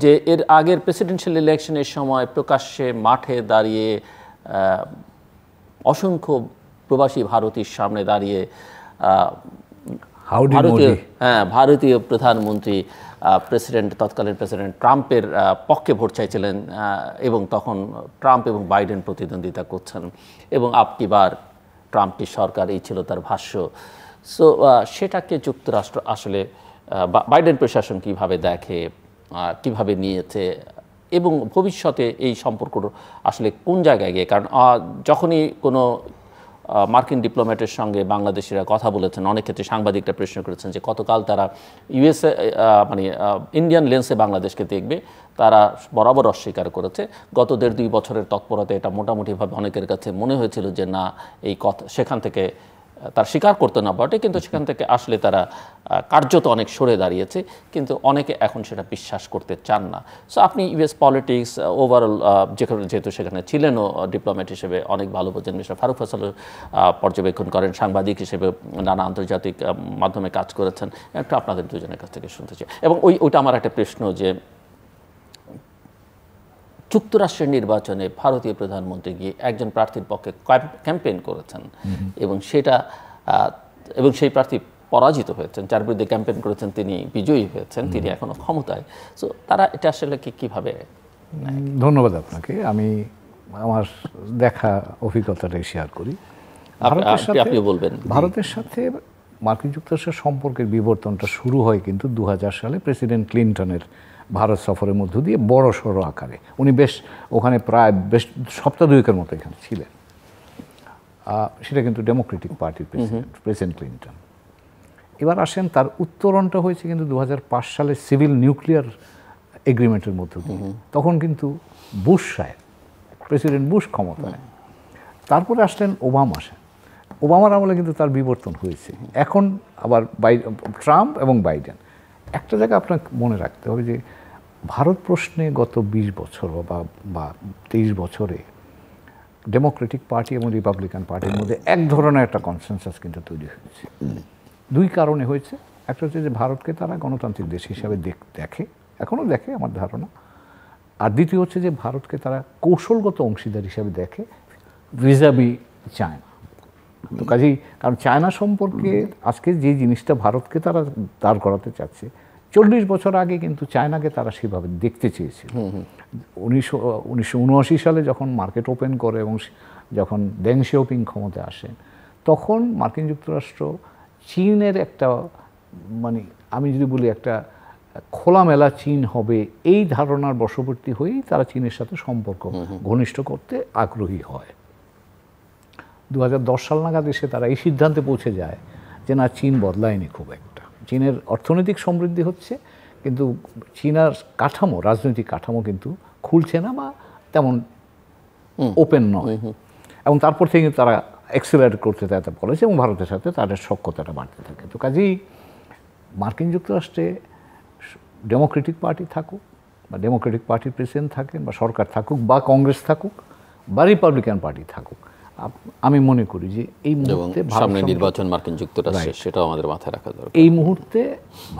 যে এর আগের প্রেসিডেন্সিয়াল ইলেকশনের সময় প্রকাশ্যে মাঠে দাঁড়িয়ে অসংখ্য প্রবাসী ভারতীর সামনে দাঁড়িয়ে ভারতীয় প্রধানমন্ত্রী তৎকালীন প্রেসিডেন্ট ট্রাম্পের পক্ষে ভোট চাইছিলেন এবং তখন ট্রাম্প এবং বাইডেন প্রতিদ্বন্দ্বিতা করছেন এবং আপকি বার ট্রাম্পি সরকার, এই ছিল তার ভাষ্য। সো সেটাকে যুক্তরাষ্ট্র আসলে বাইডেন প্রশাসন কিভাবে দেখে, কিভাবে নিয়েছে এবং ভবিষ্যতে এই সম্পর্ক আসলে কোন জায়গায় গিয়ে, কারণ যখনই কোনো মার্কিন ডিপ্লোম্যাটের সঙ্গে বাংলাদেশিরা কথা বলেছেন, অনেক ক্ষেত্রে সাংবাদিকরা প্রশ্ন করেছেন যে কতকাল তারা ইউএসএ মানে ইন্ডিয়ান লেন্সে বাংলাদেশকে দেখবে, তারা বরাবর অস্বীকার করেছে। গত 1.5-2 বছরের তৎপরতা এটা মোটামুটিভাবে অনেকের কাছে মনে হয়েছিল যে না, এই কথা সেখান থেকে তারা স্বীকার করতে না বটে, কিন্তু সেখান থেকে আসলে তারা কার্যত অনেক সরে দাঁড়িয়েছে, কিন্তু অনেকে এখন সেটা বিশ্বাস করতে চান না। সো আপনি ইউএস পলিটিক্স ওভারঅল যেহেতু সেখানে ছিলেনও ডিপ্লোম্যাট হিসেবে অনেক ভালো বোঝেন, মিস্টার ফারুক ফয়সাল পর্যবেক্ষণ করেন, সাংবাদিক হিসেবে নানা আন্তর্জাতিক মাধ্যমে কাজ করেছেন, একটু আপনাদের দুজনের কাছ থেকে শুনতে চাই। এবং ওইটা আমার একটা প্রশ্ন যে যুক্তরাষ্ট্রের নির্বাচনে ভারতীয় প্রধানমন্ত্রী গিয়ে একজন প্রার্থীর পক্ষে ক্যাম্পেইন করেছেন এবং সেই প্রার্থী পরাজিত হয়েছেন, যার বিরুদ্ধে ক্যাম্পেইন করেছেন তিনি বিজয়ী হয়েছেন, তিনি এখনো ক্ষমতায়। সো তারা এটা আসলে কিভাবে? ধন্যবাদ আপনাকে। আমি আমার দেখা অভিজ্ঞতাটাই শেয়ার করি। আপনি বলবেন। ভারতের সাথে মার্কিন যুক্তরাষ্ট্রের সম্পর্কের বিবর্তনটা শুরু হয় কিন্তু 2000 সালে প্রেসিডেন্ট ক্লিনটনের ভারত সফরের মধ্য দিয়ে বড় সড়ো আকারে। উনি ওখানে প্রায় সপ্তাহ 2 মতো এখানে ছিলেন। সেটা কিন্তু ডেমোক্রেটিক পার্টির প্রেসিডেন্ট ক্লিনটন। এবার আসেন, তার উত্তরণটা হয়েছে কিন্তু 2005 সালে সিভিল নিউক্লিয়ার এগ্রিমেন্টের মধ্য দিয়ে। তখন কিন্তু বুশ সাহেব, প্রেসিডেন্ট বুশ ক্ষমতায়। তারপরে আসলেন ওবামা সাহেব। ওবামার আমলে কিন্তু তার বিবর্তন হয়েছে। এখন আবার ট্রাম্প এবং বাইডেন। একটা জায়গা আপনাকে মনে রাখতে হবে যে ভারত প্রশ্নে গত 20 বছর বা 23 বছরে ডেমোক্রেটিক পার্টি এবং রিপাবলিকান পার্টির মধ্যে এক ধরনের একটা কনসেনসাস কিন্তু তৈরি হয়েছে। 2 কারণে হয়েছে। একটা হচ্ছে যে ভারতকে তারা গণতান্ত্রিক দেশ হিসাবে দেখে, এখনও দেখে আমার ধারণা। আর দ্বিতীয় হচ্ছে যে ভারতকে তারা কৌশলগত অংশীদার হিসাবে দেখে ভিজাভি চায়না। তো কাজেই, কারণ চায়না সম্পর্কে আজকে যে জিনিসটা ভারতকে তারা দাঁড় করাতে চাচ্ছে, 40 বছর আগে কিন্তু চায়নাকে তারা সেভাবে দেখতে চেয়েছিল। 1979 সালে যখন মার্কেট ওপেন করে এবং যখন দেং শিয়াওপিং ক্ষমতায় আসেন, তখন মার্কিন যুক্তরাষ্ট্র চীনের একটা, মানে আমি যদি বলি একটা খোলামেলা চীন হবে, এই ধারণার বশবর্তী হয়েই তারা চীনের সাথে সম্পর্ক ঘনিষ্ঠ করতে আগ্রহী হয়। 2010 সাল নাগাদ এসে তারা এই সিদ্ধান্তে পৌঁছে যায় যে না, চীন বদলায়নি খুব একটা। চীনের অর্থনৈতিক সমৃদ্ধি হচ্ছে, কিন্তু চীনার কাঠামো, রাজনৈতিক কাঠামো কিন্তু খুলছে না বা তেমন ওপেন নয়। এবং তারপর থেকে তারা অ্যাক্সেলারেট করতে তাতে বলেছে এবং ভারতের সাথে তাদের সখ্যতাটা বাড়তে থাকে। তো কাজেই মার্কিন যুক্তরাষ্ট্রে ডেমোক্রেটিক পার্টি থাকুক বা ডেমোক্রেটিক পার্টির প্রেসিডেন্ট থাকেন বা সরকার থাকুক বা কংগ্রেস থাকুক বা রিপাবলিকান পার্টি থাকুক, আমি মনে করি যে এই মুহূর্তে সামনে নির্বাচন মার্কিন যুক্তরাষ্ট্রে, সেটাও আমাদের মাথায় রাখা দরকার। এই মুহূর্তে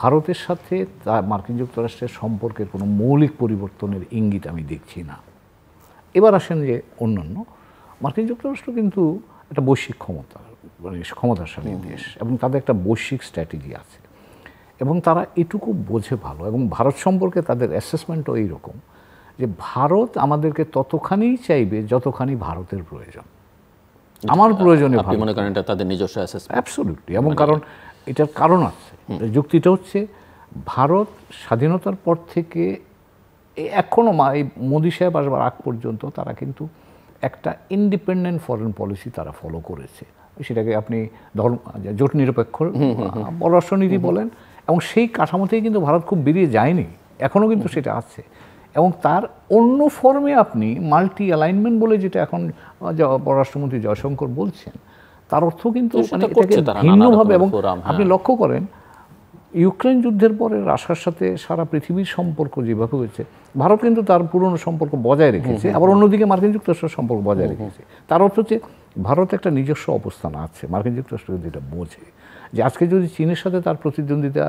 ভারতের সাথে মার্কিন যুক্তরাষ্ট্রের সম্পর্কের কোনো মৌলিক পরিবর্তনের ইঙ্গিত আমি দেখছি না। এবার আসেন যে অন্যান্য, মার্কিন যুক্তরাষ্ট্র কিন্তু একটা বৈশ্বিক ক্ষমতা, মানে ক্ষমতাশালী দেশ এবং তাদের একটা বৈশ্বিক স্ট্র্যাটেজি আছে এবং তারা এটুকু বোঝে ভালো, এবং ভারত সম্পর্কে তাদের অ্যাসেসমেন্টও এইরকম যে ভারত আমাদেরকে ততখানিই চাইবে যতখানি ভারতের প্রয়োজন। আমার প্রয়োজনে আপনি মনে করেন এটা তাদের নিজস্ব অ্যাসেসমেন্ট? অ্যাবসলিউটলি। এবং কারণ এটার কারণ আছে, যুক্তিটা হচ্ছে ভারত স্বাধীনতার পর থেকে এখনও এই মোদি সাহেব আসবার আগ পর্যন্ত তারা কিন্তু একটা ইন্ডিপেন্ডেন্ট ফরেন পলিসি তারা ফলো করেছে। সেটাকে আপনি জোট নিরপেক্ষ পররাষ্ট্রনীতি বলেন, এবং সেই কাঠামোতেই কিন্তু ভারত খুব বেরিয়ে যায়নি, এখনও কিন্তু সেটা আছে। এবং তার অন্য ফর্মে আপনি মাল্টি অ্যালাইনমেন্ট বলে যেটা এখন পররাষ্ট্রমন্ত্রী জয়শঙ্কর বলছেন, তার অর্থ কিন্তু মানে এটাকে ভিন্নভাবে। এবং আপনি লক্ষ্য করেন ইউক্রেন যুদ্ধের পরে রাশিয়ার সাথে সারা পৃথিবীর সম্পর্ক যেভাবে হয়েছে, ভারত কিন্তু তার পুরনো সম্পর্ক বজায় রেখেছে, আবার অন্যদিকে মার্কিন যুক্তরাষ্ট্রের সম্পর্ক বজায় রেখেছে। তার অর্থ হচ্ছে ভারত একটা নিজস্ব অবস্থান আছে। মার্কিন যুক্তরাষ্ট্র যদি এটা বোঝে যে আজকে যদি চীনের সাথে তার প্রতিদ্বন্দ্বিতা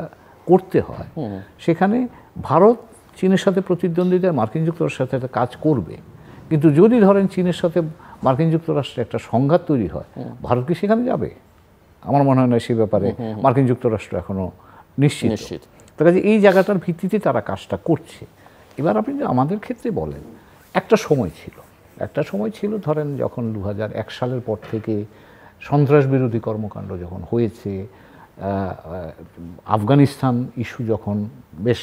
করতে হয়, সেখানে ভারত চীনের সাথে প্রতিদ্বন্দ্বিতায় মার্কিন যুক্তরাষ্ট্রের সাথে কাজ করবে, কিন্তু যদি ধরেন চীনের সাথে মার্কিন যুক্তরাষ্ট্রের একটা সংঘাত তৈরি হয়, ভারত কি সেখানে যাবে? আমার মনে হয় না সে ব্যাপারে মার্কিন যুক্তরাষ্ট্র এখনো নিশ্চিত। তার কাছে এই জায়গাটার ভিত্তিতে তারা কাজটা করছে। এবার আপনি আমাদের ক্ষেত্রে বলেন, একটা সময় ছিল ধরেন যখন 2001 সালের পর থেকে সন্ত্রাস বিরোধী কর্মকাণ্ড যখন হয়েছে, আফগানিস্তান ইস্যু যখন বেশ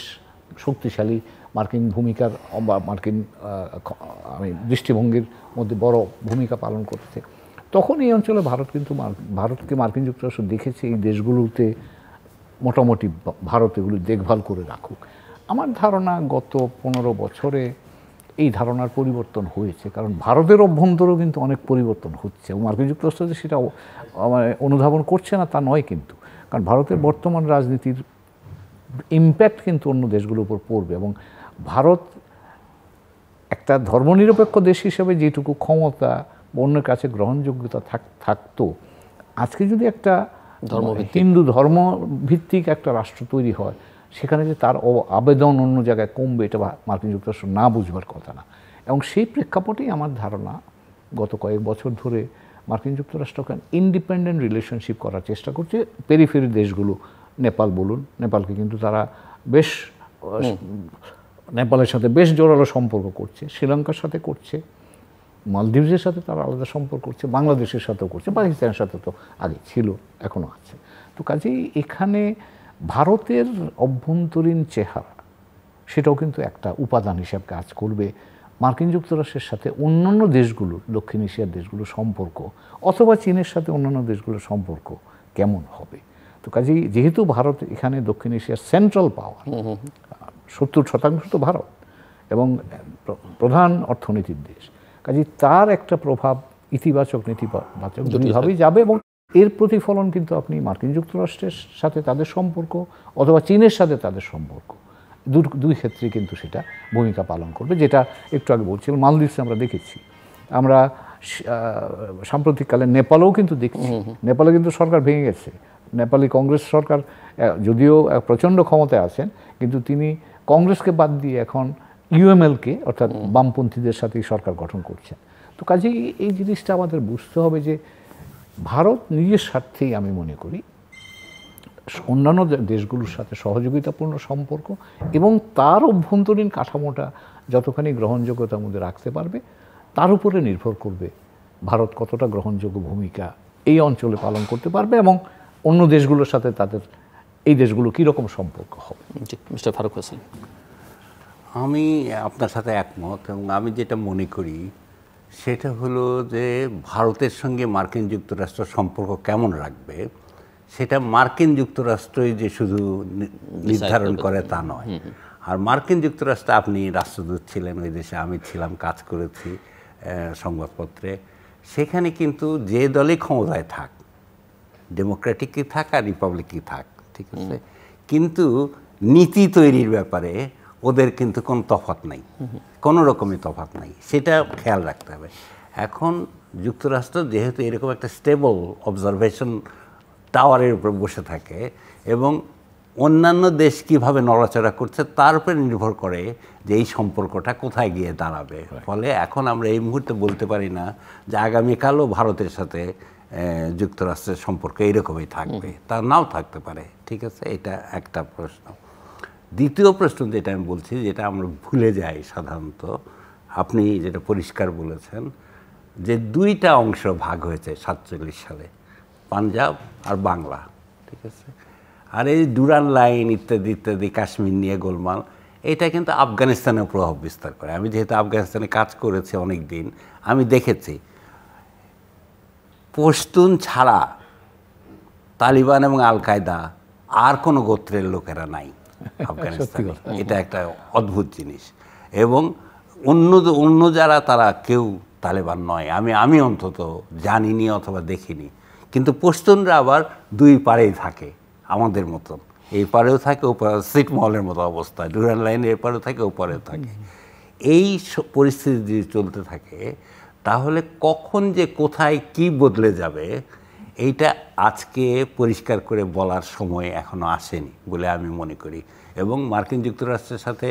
শক্তিশালী মার্কিন ভূমিকার মার্কিন দৃষ্টিভঙ্গির মধ্যে বড় ভূমিকা পালন করছে, তখন এই অঞ্চলে ভারতকে মার্কিন যুক্তরাষ্ট্র দেখেছে এই দেশগুলোতে মোটামুটি ভারত এগুলো দেখভাল করে রাখুক। আমার ধারণা গত 15 বছরে এই ধারণার পরিবর্তন হয়েছে, কারণ ভারতের অভ্যন্তরেও কিন্তু অনেক পরিবর্তন হচ্ছে, এবং মার্কিন যুক্তরাষ্ট্র যে সেটা অনুধাবন করছে না তা নয়, কিন্তু কারণ ভারতের বর্তমান রাজনীতির ইম্প্যাক্ট কিন্তু অন্য দেশগুলোর উপর পড়বে। এবং ভারত একটা ধর্মনিরপেক্ষ দেশ হিসেবে যেটুকু ক্ষমতা অন্যের কাছে গ্রহণযোগ্যতা থাকতো, আজকে যদি একটা হিন্দু ধর্ম ভিত্তিক একটা রাষ্ট্র তৈরি হয়, সেখানে যে তার আবেদন অন্য জায়গায় কমবে, এটা মার্কিন যুক্তরাষ্ট্র না বুঝবার কথা না। এবং সেই প্রেক্ষাপটেই আমার ধারণা গত কয়েক বছর ধরে মার্কিন যুক্তরাষ্ট্র ইন্ডিপেন্ডেন্ট রিলেশনশিপ করার চেষ্টা করছে। পেরিফেরি দেশগুলো, নেপাল বলুন, নেপালকে কিন্তু তারা বেশ নেপালের সাথে বেশ জোরালো সম্পর্ক করছে, শ্রীলঙ্কার সাথে করছে, মালদ্বীপের সাথে তারা আলাদা সম্পর্ক করছে, বাংলাদেশের সাথেও করছে, পাকিস্তানের সাথে তো আগে ছিল, এখনও আছে। তো কাজেই এখানে ভারতের অভ্যন্তরীণ চেহারা সেটাও কিন্তু একটা উপাদান হিসাবে কাজ করবে মার্কিন যুক্তরাষ্ট্রের সাথে অন্যান্য দেশগুলো, দক্ষিণ এশিয়ার দেশগুলোর সম্পর্ক, অথবা চীনের সাথে অন্যান্য দেশগুলোর সম্পর্ক কেমন হবে। তো কাজেই যেহেতু ভারত এখানে দক্ষিণ এশিয়ার সেন্ট্রাল পাওয়ার, 70% তো ভারত এবং প্রধান অর্থনীতির দেশ, কাজেই তার একটা প্রভাব ইতিবাচক নেতিবাচক দুইভাবেই যাবে। এবং এর প্রতিফলন কিন্তু আপনি মার্কিন যুক্তরাষ্ট্রের সাথে তাদের সম্পর্ক অথবা চীনের সাথে তাদের সম্পর্ক, দুই ক্ষেত্রে কিন্তু সেটা ভূমিকা পালন করবে। যেটা একটু আগে বলছিলাম, মালদ্বীপে আমরা দেখেছি, আমরা সাম্প্রতিককালে নেপালেও কিন্তু দেখছি। নেপালে কিন্তু সরকার ভেঙে গেছে, নেপালি কংগ্রেস সরকার যদিও প্রচণ্ড ক্ষমতায় আছেন, কিন্তু তিনি কংগ্রেসকে বাদ দিয়ে এখন ইউএমএলকে অর্থাৎ বামপন্থীদের সাথেই সরকার গঠন করছেন। তো কাজেই এই জিনিসটা আমাদের বুঝতে হবে যে ভারত নিজের স্বার্থেই, আমি মনে করি, অন্যান্য দেশগুলোর সাথে সহযোগিতাপূর্ণ সম্পর্ক এবং তার অভ্যন্তরীণ কাঠামোটা যতখানি গ্রহণযোগ্যতার মধ্যে রাখতে পারবে, তার উপরে নির্ভর করবে ভারত কতটা গ্রহণযোগ্য ভূমিকা এই অঞ্চলে পালন করতে পারবে এবং অন্য দেশগুলোর সাথে তাদের এই দেশগুলো কীরকম সম্পর্ক হবে। জি, মিস্টার ফারুক হোসেন। আমি আপনার সাথে একমত, এবং আমি যেটা মনে করি সেটা হলো যে ভারতের সঙ্গে মার্কিন যুক্তরাষ্ট্র সম্পর্ক কেমন রাখবে সেটা মার্কিন যুক্তরাষ্ট্রই যে শুধু নির্ধারণ করে তা নয়। আর মার্কিন যুক্তরাষ্ট্রে আপনি রাষ্ট্রদূত ছিলেন ওই দেশে, আমি ছিলাম, কাজ করেছি সংবাদপত্রে। সেখানে কিন্তু যে দলই ক্ষমতায় থাক, ডেমোক্রেটিকই থাক আর রিপাবলিকই থাক, ঠিক আছে, কিন্তু নীতি তৈরির ব্যাপারে ওদের কিন্তু কোনো তফাৎ নাই, কোনো রকমই তফাৎ নাই, সেটা খেয়াল রাখতে হবে। এখন যুক্তরাষ্ট্র যেহেতু এরকম একটা স্টেবল অবজারভেশন টাওয়ারের উপর বসে থাকে এবং অন্যান্য দেশ কীভাবে নড়াচড়া করছে তার উপরে নির্ভর করে যে এই সম্পর্কটা কোথায় গিয়ে দাঁড়াবে। ফলে এখন আমরা এই মুহূর্তে বলতে পারি না যে আগামীকালও ভারতের সাথে যুক্তরাষ্ট্রের সম্পর্ক এইরকমই থাকবে, তা নাও থাকতে পারে, ঠিক আছে। এটা একটা প্রশ্ন। দ্বিতীয় প্রশ্ন যেটা আমি বলছি, যেটা আমরা ভুলে যাই সাধারণত, আপনি যেটা পরিষ্কার বলেছেন যে দুইটা অংশ ভাগ হয়েছে 47 সালে, পাঞ্জাব আর বাংলা, ঠিক আছে। আর এই ডুরান লাইন ইত্যাদি ইত্যাদি, কাশ্মীর নিয়ে গোলমাল, এটা কিন্তু আফগানিস্তানেও প্রভাব বিস্তার করে। আমি যেহেতু আফগানিস্তানে কাজ করেছি অনেক দিন, আমি দেখেছি পশতুন ছাড়া তালিবান এবং আল কায়দা আর কোনো গোত্রের লোকেরা নাই আফগানিস্তানে। এটা একটা অদ্ভুত জিনিস। এবং অন্য যারা, তারা কেউ তালেবান নয়, আমি অন্তত জানিনি অথবা দেখিনি। কিন্তু পশতুনরা আবার দুই পারেই থাকে আমাদের মতন, এই পারেও থাকে, ওপারে ছিটমহলের মতো অবস্থা, ডুরান লাইনের এপারেও থাকে, ওপারেও থাকে। এই পরিস্থিতি যদি চলতে থাকে, তাহলে কখন যে কোথায় কি বদলে যাবে, এইটা আজকে পরিষ্কার করে বলার সময় এখনো আসেনি বলে আমি মনে করি। এবং মার্কিন যুক্তরাষ্ট্রের সাথে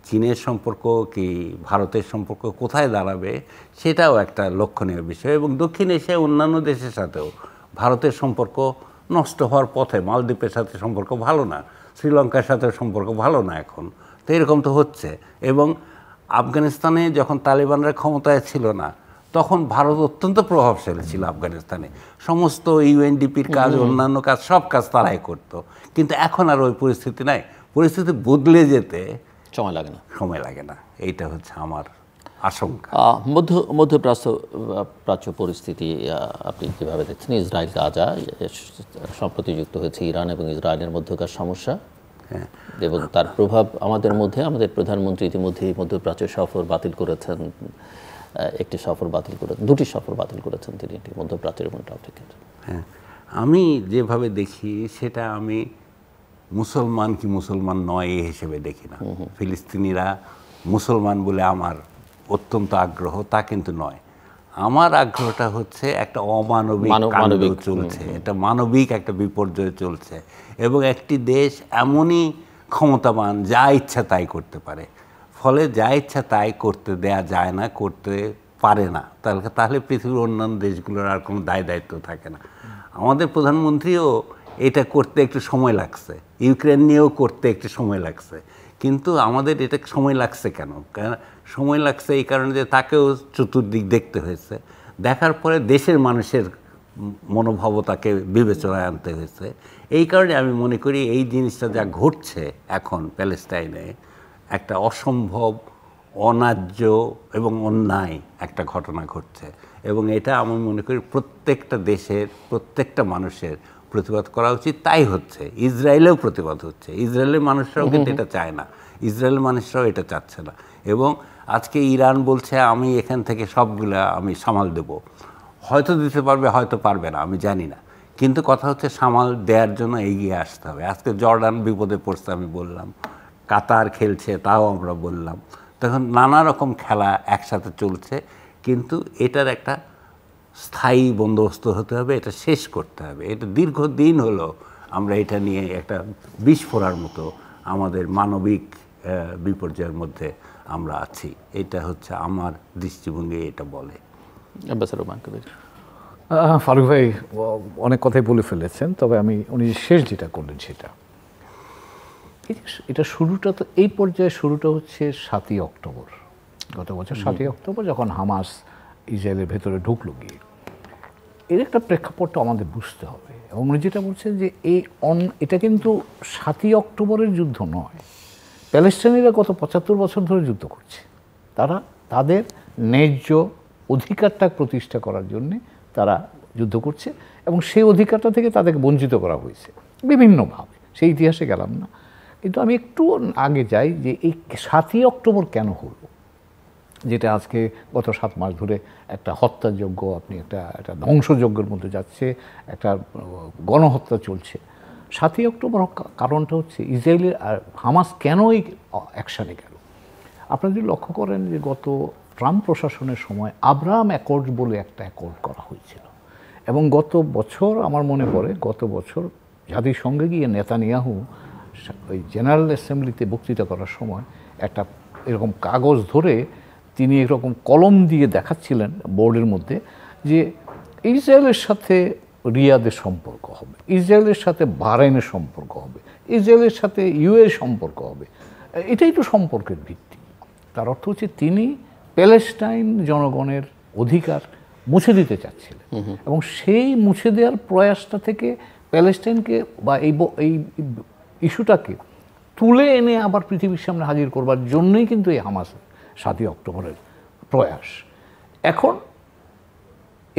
চীনের সম্পর্ক কি ভারতের সম্পর্ক কোথায় দাঁড়াবে, সেটাও একটা লক্ষণীয় বিষয়। এবং দক্ষিণ এশিয়ায় অন্যান্য দেশের সাথেও ভারতের সম্পর্ক নষ্ট হওয়ার পথে। মালদ্বীপের সাথে সম্পর্ক ভালো না, শ্রীলঙ্কার সাথে সম্পর্ক ভালো না এখন, তো এরকম তো হচ্ছে। এবং আফগানিস্তানে যখন তালেবানরা ক্ষমতায় ছিল না, তখন ভারত অত্যন্ত প্রভাবশালী ছিল আফগানিস্তানে। সমস্ত ইউএনডিপির কাজ, অন্যান্য কাজ, সব কাজ তারাই করতো। কিন্তু এখন আর ওই পরিস্থিতি নাই। পরিস্থিতি বদলে যেতে সময় লাগে না। এইটা হচ্ছে আমার আশঙ্কা। মধ্যপ্রাচ্য পরিস্থিতি আপনি কীভাবে দেখছেন? ইসরায়েল গাজা সম্প্রতি যুক্ত হয়েছে ইরান এবং ইসরায়েলের মধ্যকার সমস্যা, এবং তার প্রভাব আমাদের মধ্যে। আমাদের প্রধানমন্ত্রী ইতিমধ্যেই মধ্যপ্রাচ্য সফর বাতিল করেছেন, দুটি সফর বাতিল করেছেন তিনি, মধ্যপ্রাচ্যের এবং আফ্রিকার। হ্যাঁ, আমি যেভাবে দেখি সেটা আমি মুসলমান কি মুসলমান নয় এই হিসেবে দেখি না। ফিলিস্তিনিরা মুসলমান বলে আমার অত্যন্ত আগ্রহ, তা কিন্তু নয়। আমার আগ্রহটা হচ্ছে একটা অমানবিক কাণ্ড চলছে, এটা মানবিক একটা বিপর্যয় চলছে, এবং একটি দেশ এমনই ক্ষমতাবান, যা ইচ্ছা তাই করতে পারে। ফলে যা ইচ্ছা তাই করতে দেয়া যায় না, করতে পারে না। তাহলে পৃথিবীর অন্যান্য দেশগুলোর আর কোনো দায়িত্ব থাকে না। আমাদের প্রধানমন্ত্রীও এটা করতে একটু সময় লাগছে, ইউক্রেন নিয়েও করতে একটু সময় লাগছে। কিন্তু আমাদের এটা সময় লাগছে কেন? সময় লাগছে এই কারণে যে তাকেও চতুর্দিক দেখতে হয়েছে। দেখার পরে দেশের মানুষের মনোভাবতাকে বিবেচনায় আনতে হয়েছে। এই কারণে আমি মনে করি এই জিনিসটা যা ঘটছে এখন প্যালেস্টাইনে, একটা অসম্ভব, অন্যায্য এবং অন্যায় একটা ঘটনা ঘটছে। এবং এটা আমি মনে করি প্রত্যেকটা দেশের, প্রত্যেকটা মানুষের প্রতিবাদ করা উচিত। তাই হচ্ছে, ইসরায়েলেও প্রতিবাদ হচ্ছে। ইসরায়েলের মানুষরাও কিন্তু এটা চায় না, ইসরায়েলের মানুষরাও এটা চাচ্ছে না। এবং আজকে ইরান বলছে আমি এখান থেকে সবগুলা আমি সামাল দেব। হয়তো দিতে পারবে, হয়তো পারবে না, আমি জানি না। কিন্তু কথা হচ্ছে সামাল দেওয়ার জন্য এগিয়ে আসতে হবে। আজকে জর্ডান বিপদে পড়ছে, আমি বললাম। কাতার খেলছে, তাও আমরা বললাম। তখন নানা রকম খেলা একসাথে চলছে, কিন্তু এটার একটা স্থায়ী বন্দোবস্ত হতে হবে, এটা শেষ করতে হবে। এটা দীর্ঘদিন হলো আমরা এটা নিয়ে একটা বিস্ফোরার মতো আমাদের মানবিক বিপর্যয়ের মধ্যে আমরা আছি। এটা হচ্ছে আমার দৃষ্টিভঙ্গি, এটা বলে। ফারুক ভাই অনেক কথাই বলে ফেলেছেন, তবে উনি শেষ যেটা করলেন সেটা, এটা শুরুটা তো এই পর্যায়ে শুরুটা হচ্ছে 7ই অক্টোবর, গত বছর 7ই অক্টোবর যখন হামাস ইসরায়েলের ভেতরে ঢুকলো গিয়ে। এর একটা প্রেক্ষাপটটা আমাদের বুঝতে হবে। এবং উনি যেটা বলছেন যে এটা কিন্তু 7ই অক্টোবরের যুদ্ধ নয়। প্যালেস্টাইনিরা গত 75 বছর ধরে যুদ্ধ করছে। তারা তাদের ন্যায্য অধিকারটা প্রতিষ্ঠা করার জন্যে তারা যুদ্ধ করছে, এবং সেই অধিকারটা থেকে তাদেরকে বঞ্চিত করা হয়েছে বিভিন্নভাবে। সেই ইতিহাসে গেলাম না, কিন্তু আমি একটু আগে যাই যে এই 7ই অক্টোবর কেন হলো, যেটা আজকে গত 7 মাস ধরে একটা হত্যাযজ্ঞ, আপনি একটা ধ্বংসযজ্ঞের মধ্যে যাচ্ছে, একটা গণহত্যা চলছে। 7ই অক্টোবর কারণটা হচ্ছে ইসরায়েলের আর হামাস কেন এই অ্যাকশানে গেল। আপনারা যদি লক্ষ্য করেন যে গত ট্রাম্প প্রশাসনের সময় আব্রাহাম অ্যাকর্ড বলে একটা অ্যাকর্ড করা হয়েছিল, এবং গত বছর আমার মনে পড়ে, গত বছর জাতিসংঘে গিয়ে নেতানিয়াহু ওই জেনারেল অ্যাসেম্বলিতে বক্তৃতা করার সময় একটা এরকম কাগজ ধরে তিনি এরকম কলম দিয়ে দেখাচ্ছিলেন বোর্ডের মধ্যে যে ইসরায়েলের সাথে রিয়াদের সম্পর্ক হবে, ইসরায়েলের সাথে বাহরাইনের সম্পর্ক হবে, ইসরায়েলের সাথে ইউএর সম্পর্ক হবে। এটাই তো সম্পর্কের ভিত্তি। তার অর্থ হচ্ছে তিনি প্যালেস্টাইন জনগণের অধিকার মুছে দিতে চাচ্ছিলেন, এবং সেই মুছে দেওয়ার প্রয়াসটা থেকে প্যালেস্টাইনকে বা এই ইস্যুটাকে তুলে এনে আবার পৃথিবীর সামনে হাজির করবার জন্যই কিন্তু এই হামাস 7ই অক্টোবরের প্রয়াস। এখন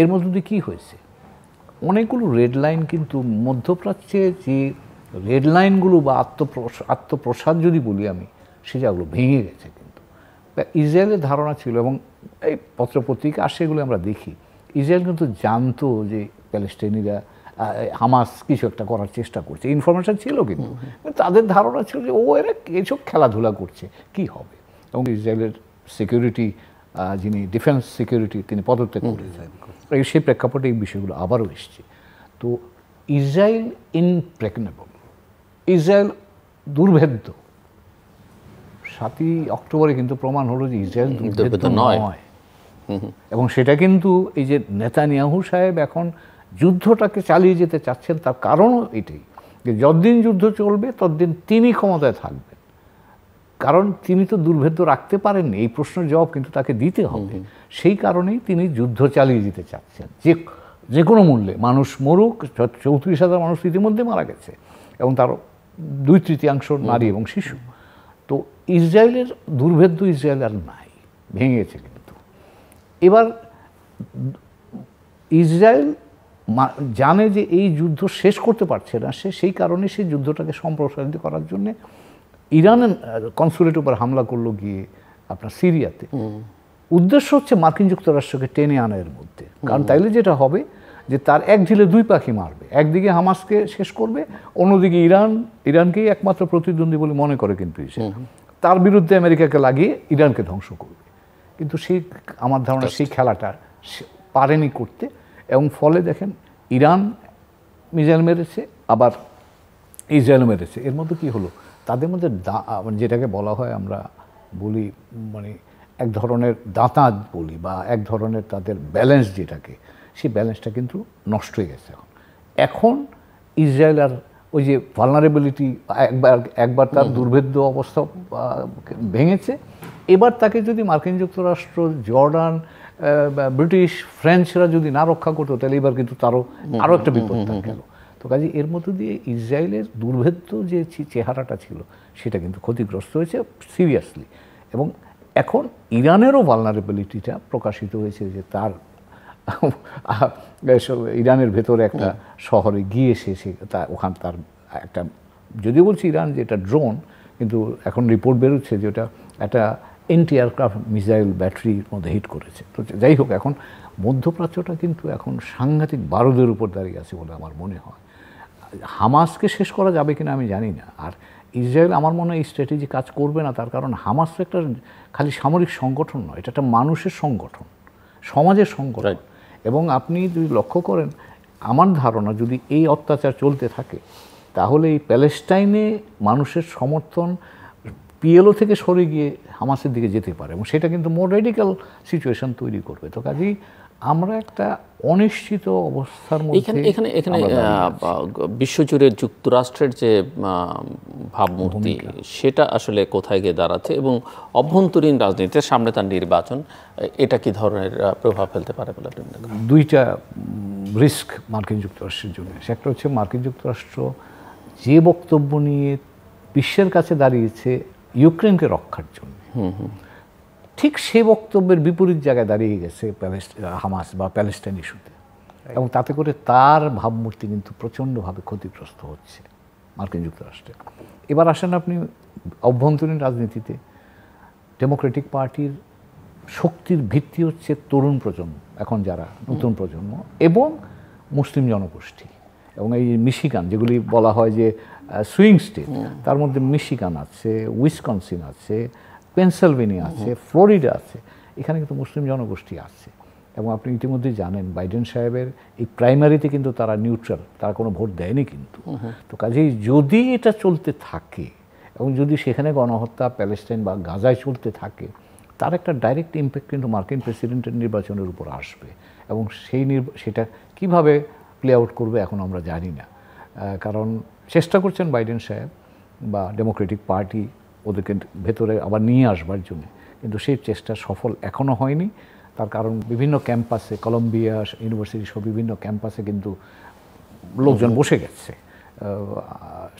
এর মধ্যে দিয়ে কী হয়েছে, অনেকগুলো রেড লাইন কিন্তু মধ্যপ্রাচ্যে যে রেড লাইনগুলো বা আত্মপ্রসাদ যদি বলি আমি, সে জায়গাগুলো ভেঙে গেছে। কিন্তু ইসরায়েলের ধারণা ছিল, এবং এই পত্রপত্রিকা আর সেগুলো আমরা দেখি, ইসরায়েল কিন্তু জানতো যে প্যালেস্টাইনিরা হামাস কিছু একটা করার চেষ্টা করছে, ইনফরমেশন ছিল, কিন্তু তাদের ধারণা ছিল যে এরা এসব খেলাধুলা করছে, কি হবে। এবং ইসরায়েলের সিকিউরিটি, যিনি ডিফেন্স সিকিউরিটি, তিনি পদত্যাগ করেছেন। সেই প্রেক্ষাপটে এই বিষয়গুলো আবারও এসছে। তো ইসরায়েল ইনপ্রেগনেবল, ইসরায়েল দুর্ভেদ্য। 7ই অক্টোবরে কিন্তু প্রমাণ হলো যে ইসরায়েল দুর্ভেদ্য নয়। এবং সেটা কিন্তু এই যে নেতানিয়াহু সাহেব এখন যুদ্ধটাকে চালিয়ে যেতে চাচ্ছেন, তার কারণও এটাই যে যতদিন যুদ্ধ চলবে ততদিন তিনি ক্ষমতায় থাকবেন। কারণ তিনি তো দুর্ভেদ্য রাখতে পারেননি, এই প্রশ্নের জবাব কিন্তু তাকে দিতে হবে। সেই কারণেই তিনি যুদ্ধ চালিয়ে যেতে চাচ্ছেন, যে কোনো মূল্যে। মানুষ মরুক, 34,000 মানুষ ইতিমধ্যে মারা গেছে, এবং তার 2/3 নারী এবং শিশু। তো ইসরায়েলের দুর্ভেদ্য ইসরায়েল আর নাই, ভেঙে গেছে। কিন্তু এবার ইসরায়েল জানে যে এই যুদ্ধ শেষ করতে পারছে না, সেই কারণে সেই যুদ্ধটাকে সম্প্রসারিত করার জন্য ইরানের কনসুলেট উপর হামলা করলো গিয়ে আপনার সিরিয়াতে। উদ্দেশ্য হচ্ছে মার্কিন যুক্তরাষ্ট্রকে টেনে আনা এর মধ্যে। কারণ তাইলে যেটা হবে যে তার এক ঢিলে 2 পাখি মারবে, একদিকে হামাসকে শেষ করবে, অন্যদিকে ইরানকেই একমাত্র প্রতিদ্বন্দ্বী বলে মনে করে কিন্তু তার বিরুদ্ধে আমেরিকাকে লাগিয়ে ইরানকে ধ্বংস করবে। কিন্তু আমার ধারণা সেই খেলাটা পারেনি করতে, এবং ফলে দেখেন ইরান মিসাইল মেরেছে, আবার ইসরায়েল মেরেছে। এর মধ্যে কি হলো, তাদের মধ্যে যেটাকে বলা হয়, আমরা বলি মানে এক ধরনের দাঁতাত বলি, বা এক ধরনের তাদের ব্যালেন্স যেটাকে, সেই ব্যালেন্সটা কিন্তু নষ্ট হয়ে গেছে। এখন ইসরায়েল আর ওই যে ভালনারেবিলিটি, একবার তার দুর্ভেদ্য অবস্থা ভেঙেছে, এবার তাকে যদি মার্কিন যুক্তরাষ্ট্র, জর্ডান, ব্রিটিশ, ফ্রেঞ্চরা যদি না রক্ষা করতো, তাহলে এবার কিন্তু আরও একটা বিপদ গেল। তো কাজে এর মধ্য দিয়ে ইসরায়েলের দুর্ভেদ্য যে চেহারাটা ছিল, সেটা কিন্তু ক্ষতিগ্রস্ত হয়েছে সিরিয়াসলি। এবং এখন ইরানেরও ভালনারেবিলিটিটা প্রকাশিত হয়েছে, যে তার ইরানের ভেতরে একটা শহরে গিয়ে ওখান তার একটা, যদিও বলছি ইরান যে এটা ড্রোন, কিন্তু এখন রিপোর্ট বেরোচ্ছে যে ওটা একটা এন্টি এয়ারক্রাফট মিসাইল ব্যাটারির মধ্যে হিট করেছে। তো যাই হোক, এখন মধ্যপ্রাচ্যটা কিন্তু এখন সাংঘাতিক বারুদের উপর দাঁড়িয়ে আছে বলে আমার মনে হয়। হামাসকে শেষ করা যাবে কিনা আমি জানি না। আর ইসরায়েল আমার মনে হয় এই স্ট্র্যাটেজি কাজ করবে না, তার কারণ হামাস তো একটা খালি সামরিক সংগঠন নয়, এটা একটা মানুষের সংগঠন, সমাজের সংগঠন। এবং আপনি যদি লক্ষ্য করেন, আমার ধারণা যদি এই অত্যাচার চলতে থাকে, তাহলে এই প্যালেস্টাইনে মানুষের সমর্থন পিএলও থেকে সরে গিয়ে হামাসের দিকে যেতে পারে, এবং সেটা কিন্তু মোর রেডিক্যাল সিচুয়েশন তৈরি করবে। তো কাজেই আমরা একটা অনিশ্চিত অবস্থার মধ্যে এখানে বিশ্বজুড়ে যুক্তরাষ্ট্রের যে ভাবমূর্তি, সেটা আসলে কোথায় গিয়ে দাঁড়াচ্ছে, এবং অভ্যন্তরীণ রাজনীতির সামনে তার নির্বাচন, এটা কি ধরনের প্রভাব ফেলতে পারে বলে আপনি মনে করেন? দুইটা রিস্ক মার্কিন যুক্তরাষ্ট্রের জন্য। একটা হচ্ছে মার্কিন যুক্তরাষ্ট্র যে বক্তব্য নিয়ে বিশ্বের কাছে দাঁড়িয়েছে ইউক্রেনকে রক্ষার জন্য, ঠিক সে বক্তব্যের বিপরীত জায়গায় দাঁড়িয়ে গেছে হামাস বা প্যালেস্টাইন ইস্যুতে, এবং তাতে করে তার ভাবমূর্তি কিন্তু প্রচণ্ডভাবে ক্ষতিগ্রস্ত হচ্ছে মার্কিন যুক্তরাষ্ট্রে। এবার আসেন আপনি অভ্যন্তরীণ রাজনীতিতে, ডেমোক্রেটিক পার্টির শক্তির ভিত্তি হচ্ছে তরুণ প্রজন্ম, এখন যারা নতুন প্রজন্ম, এবং মুসলিম জনগোষ্ঠী। এবং এই মিশিগান, যেগুলি বলা হয় যে সুইং স্টেট, তার মধ্যে মিশিগান আছে, উইসকনসিন আছে, পেনসিলভেনিয়া আছে, ফ্লোরিডা আছে, এখানে কিন্তু মুসলিম জনগোষ্ঠী আছে। এবং আপনি ইতিমধ্যে জানেন বাইডেন সাহেবের এই প্রাইমারিতে কিন্তু তারা নিউট্রাল, তারা কোনো ভোট দেয়নি কিন্তু। তো কাজেই যদি এটা চলতে থাকে, এবং যদি সেখানে গণহত্যা প্যালেস্টাইন বা গাজায় চলতে থাকে, তার একটা ডাইরেক্ট ইম্প্যাক্ট কিন্তু মার্কিন প্রেসিডেন্টের নির্বাচনের উপর আসবে। এবং সেটা কিভাবে প্লে আউট করবে এখন আমরা জানি না। কারণ চেষ্টা করছেন বাইডেন সাহেব বা ডেমোক্রেটিক পার্টি ওদেরকে ভেতরে আবার নিয়ে আসবার জন্য, কিন্তু সেই চেষ্টা সফল এখনও হয়নি। তার কারণ বিভিন্ন ক্যাম্পাসে, কলম্বিয়া ইউনিভার্সিটি সহ বিভিন্ন ক্যাম্পাসে কিন্তু লোকজন বসে গেছে।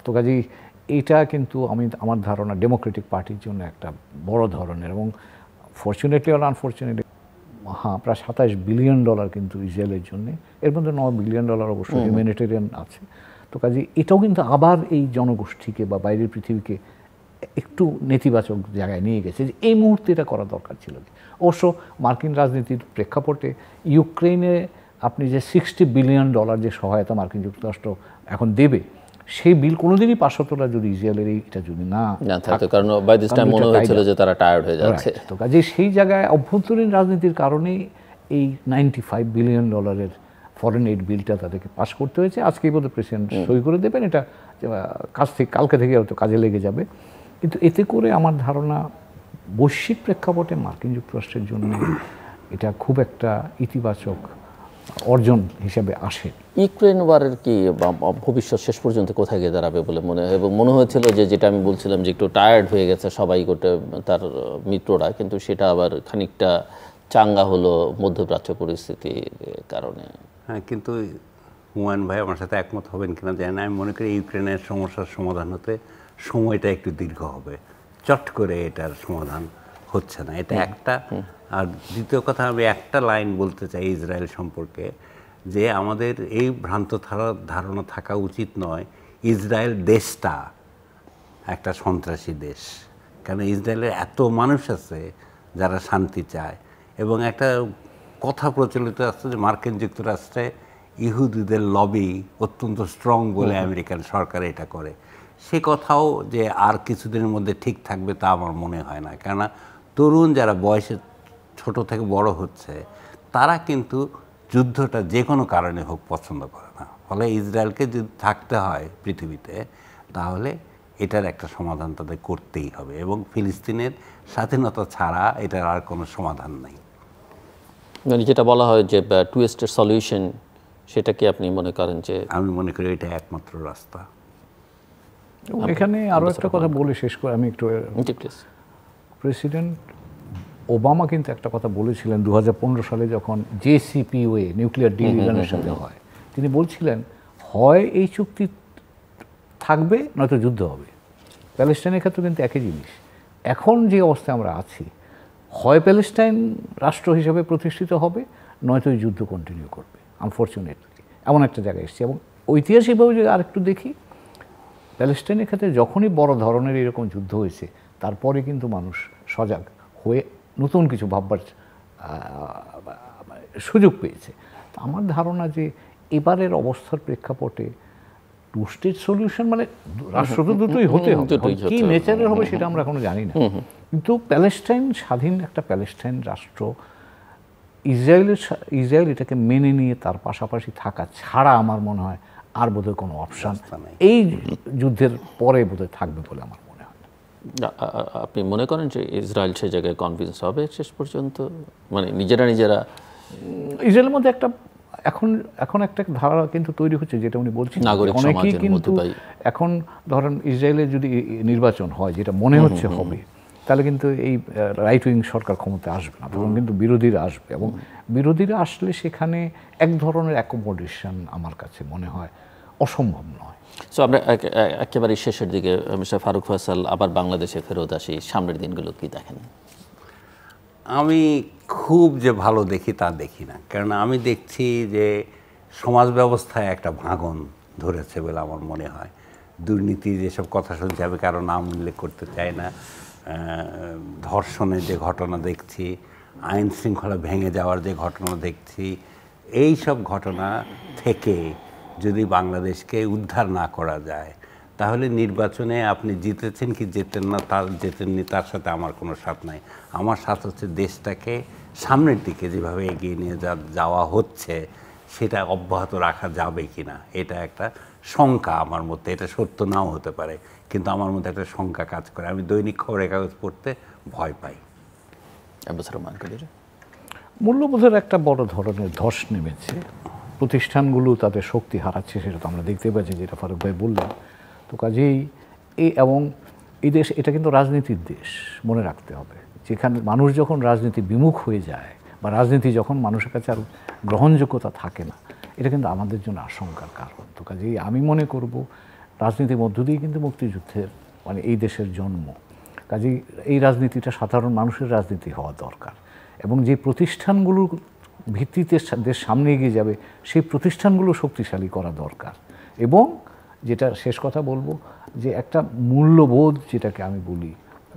তো কাজেই এটা কিন্তু আমার ধারণা ডেমোক্রেটিক পার্টির জন্য একটা বড় ধরনের, এবং ফরচুনেটলি আর আনফরচুনেটলি হ্যাঁ প্রায় $27 বিলিয়ন কিন্তু ইসরায়েলের জন্য, এর মধ্যে $9 বিলিয়ন অবশ্য হিউম্যানিটেরিয়ান আছে। তো কাজেই এটাও কিন্তু আবার এই জনগোষ্ঠীকে বা বাইরের পৃথিবীকে একটু নেতিবাচক জায়গায় নিয়ে গেছে, যে এই মুহূর্তে এটা করা দরকার ছিল। অবশ্য মার্কিন রাজনীতির প্রেক্ষাপটে ইউক্রেনে আপনি যে $60 বিলিয়ন যে সহায়তা মার্কিন যুক্তরাষ্ট্র এখন দেবে, সেই বিল কোনোদিনই পাশ হতো না যদি ইসরায়েলের এটা যদি না থাকতো, কারণ বাই দিস টাইম মনে হয়েছিল যে তারা টায়ার্ড হয়ে যাচ্ছে। তো কাজে সেই জায়গায় অভ্যন্তরীণ রাজনীতির কারণেই এই $95 বিলিয়ন ফরেন এইড বিলটা তাদেরকে পাশ করতে হয়েছে। আজকেই বোধহয় প্রেসিডেন্ট সই করে দেবেন, এটা কালকে থেকে হয়তো কাজে লেগে যাবে। কিন্তু এতে করে আমার ধারণা বৈশ্বিক প্রেক্ষাপটে মার্কিন যুক্তরাষ্ট্রের জন্য এটা খুব একটা ইতিবাচক অর্জন হিসেবে আসে। ইউক্রেন ওয়ারের কি ভবিষ্যৎ শেষ পর্যন্ত কোথায় গিয়ে দাঁড়াবে বলে মনে হয়? এবং মনে হয়েছিল যে যেটা আমি বলছিলাম যে একটু টায়ার্ড হয়ে গেছে সবাই, গোটে তার মিত্ররা, কিন্তু সেটা আবার খানিকটা চাঙ্গা হলো মধ্যপ্রাচ্য পরিস্থিতির কারণে। হ্যাঁ, কিন্তু হুমায়ুন ভাই আমার সাথে একমত হবেন কিনা জানি না, আমি মনে করি ইউক্রেনের সমস্যার সমাধান হতে সময়টা একটু দীর্ঘ হবে, চট করে এটার সমাধান হচ্ছে না, এটা একটা। আর দ্বিতীয় কথা, আমি একটা লাইন বলতে চাই ইসরায়েল সম্পর্কে, যে আমাদের এই ভ্রান্ত ধারণা থাকা উচিত নয় ইসরায়েল দেশটা একটা সন্ত্রাসী দেশ। কারণ ইসরায়েলের এত মানুষ আছে যারা শান্তি চায়, এবং একটা কথা প্রচলিত আছে যে মার্কিন যুক্তরাষ্ট্রে ইহুদিদের লবি অত্যন্ত স্ট্রং বলে আমেরিকান সরকার এটা করে। সে কথাও যে আর কিছুদিনের মধ্যে ঠিক থাকবে তা আমার মনে হয় না, কেননা তরুণ যারা বয়সে ছোট থেকে বড় হচ্ছে তারা কিন্তু যুদ্ধটা যে কোনো কারণে হোক পছন্দ করে না। ফলে ইসরায়েলকে যদি থাকতে হয় পৃথিবীতে, তাহলে এটার একটা সমাধান তাদের করতেই হবে, এবং ফিলিস্তিনের স্বাধীনতা ছাড়া এটার আর কোনো সমাধান নাই। মানে যেটা বলা হয় যে টু স্টেট সলিউশন, সেটা কি আপনি মনে করেন যে? আমি মনে করি এটা একমাত্র রাস্তা। এখানে আরও একটা কথা বলে শেষ করে আমি একটু, প্রেসিডেন্ট ওবামা কিন্তু একটা কথা বলেছিলেন 2015 সালে যখন JCPOA নিউক্লিয়ার ডিল ইরানের সাথে হয়, তিনি বলছিলেন হয় এই চুক্তি থাকবে নয়তো যুদ্ধ হবে। প্যালেস্টাইনের ক্ষেত্রে কিন্তু একই জিনিস। এখন যে অবস্থায় আমরা আছি, হয় প্যালেস্টাইন রাষ্ট্র হিসেবে প্রতিষ্ঠিত হবে, নয়তো এই যুদ্ধ কন্টিনিউ করবে। আনফর্চুনেটলি এমন একটা জায়গায় এসেছে। এবং ঐতিহাসিকভাবে যদি আরেকটু দেখি, প্যালেস্টাইনের ক্ষেত্রে যখনই বড় ধরনের এরকম যুদ্ধ হয়েছে, তারপরে কিন্তু মানুষ সজাগ হয়ে নতুন কিছু ভাববার সুযোগ পেয়েছে। আমার ধারণা যে এবারের অবস্থার প্রেক্ষাপটে টু স্টেট সলিউশন মানে রাষ্ট্র তো দুটোই হতে হবে, কি নেচারের হবে সেটা আমরা এখনো জানি না। কিন্তু প্যালেস্টাইন স্বাধীন একটা প্যালেস্টাইন রাষ্ট্র, ইসরায়েল এটাকে মেনে নিয়ে তার পাশাপাশি থাকা ছাড়া আমার মনে হয় আর বোধহয় কোনো অপশান এই যুদ্ধের পরে বোধহয় থাকবে বলে আমার মনে হয়। আপনি মনে করেন যে ইসরায়েল সে জায়গায় কনভিন্স হবে শেষ পর্যন্ত, মানে নিজেরা ইসরায়েলের মধ্যে একটা এখন একটা ধারা কিন্তু তৈরি হচ্ছে, যেটা উনি বলছেন অনেকেই কিন্তু এখন ধরেন ইসরায়েলের যদি নির্বাচন হয়, যেটা মনে হচ্ছে হবে, তাহলে কিন্তু এই রাইট উইং সরকার ক্ষমতায় আসবে না, তখন কিন্তু বিরোধীরা আসবে। এবং বিরোধীরা আসলে সেখানে এক ধরনের অ্যাকোমোডেশন আমার কাছে মনে হয় অসম্ভব নয়। সো আমরা একেবারে শেষের দিকে মিস্টার ফারুক ফয়সাল, আবার বাংলাদেশে ফেরত আসি, সামনের দিনগুলো কি দেখেন? আমি খুব যে ভালো দেখি তা দেখি না, কারণ আমি দেখছি যে সমাজ ব্যবস্থায় একটা ভাঙন ধরেছে বলে আমার মনে হয়। দুর্নীতি যেসব কথা শুনছি, আমি কারো নাম উল্লেখ করতে চাই না, ধর্ষণের যে ঘটনা দেখছি, আইন শৃঙ্খলা ভেঙে যাওয়ার যে ঘটনা দেখছি, এই সব ঘটনা থেকে যদি বাংলাদেশকে উদ্ধার না করা যায়, তাহলে নির্বাচনে আপনি জিতেছেন কি জেতেননি তার সাথে আমার কোনো সাথ নাই। আমার সাথ হচ্ছে দেশটাকে সামনের দিকে যেভাবে এগিয়ে নিয়ে যাওয়া হচ্ছে সেটা অব্যাহত রাখা যাবে কি না, এটা একটা শঙ্কা আমার মধ্যে। এটা সত্য নাও হতে পারে, কিন্তু আমার মধ্যে একটা শঙ্কা কাজ করে। আমি দৈনিক খবরের কাগজ পড়তে ভয় পাই। মূল্যবোধের একটা বড় ধরনের ধস নেমেছে, প্রতিষ্ঠানগুলো তাদের শক্তি হারাচ্ছে, সেটা তো আমরা দেখতে পাচ্ছি, যেটা ফারুক ভাই বললেন। তো কাজেই এবং এই দেশ, এটা কিন্তু রাজনীতির দেশ, মনে রাখতে হবে। যেখানে মানুষ যখন রাজনীতি বিমুখ হয়ে যায়, বা রাজনীতি যখন মানুষের কাছে আর গ্রহণযোগ্যতা থাকে না, এটা কিন্তু আমাদের জন্য আশঙ্কার কারণ। তো কাজেই আমি মনে করব রাজনীতির মধ্য দিয়ে কিন্তু মুক্তিযুদ্ধের মানে এই দেশের জন্ম, কাজেই এই রাজনীতিটা সাধারণ মানুষের রাজনীতি হওয়া দরকার এবং যে প্রতিষ্ঠানগুলোর ভিত্তিতে দেশ সামনে এগিয়ে যাবে সেই প্রতিষ্ঠানগুলো শক্তিশালী করা দরকার। এবং যেটা শেষ কথা বলবো যে একটা মূল্যবোধ যেটাকে আমি বলি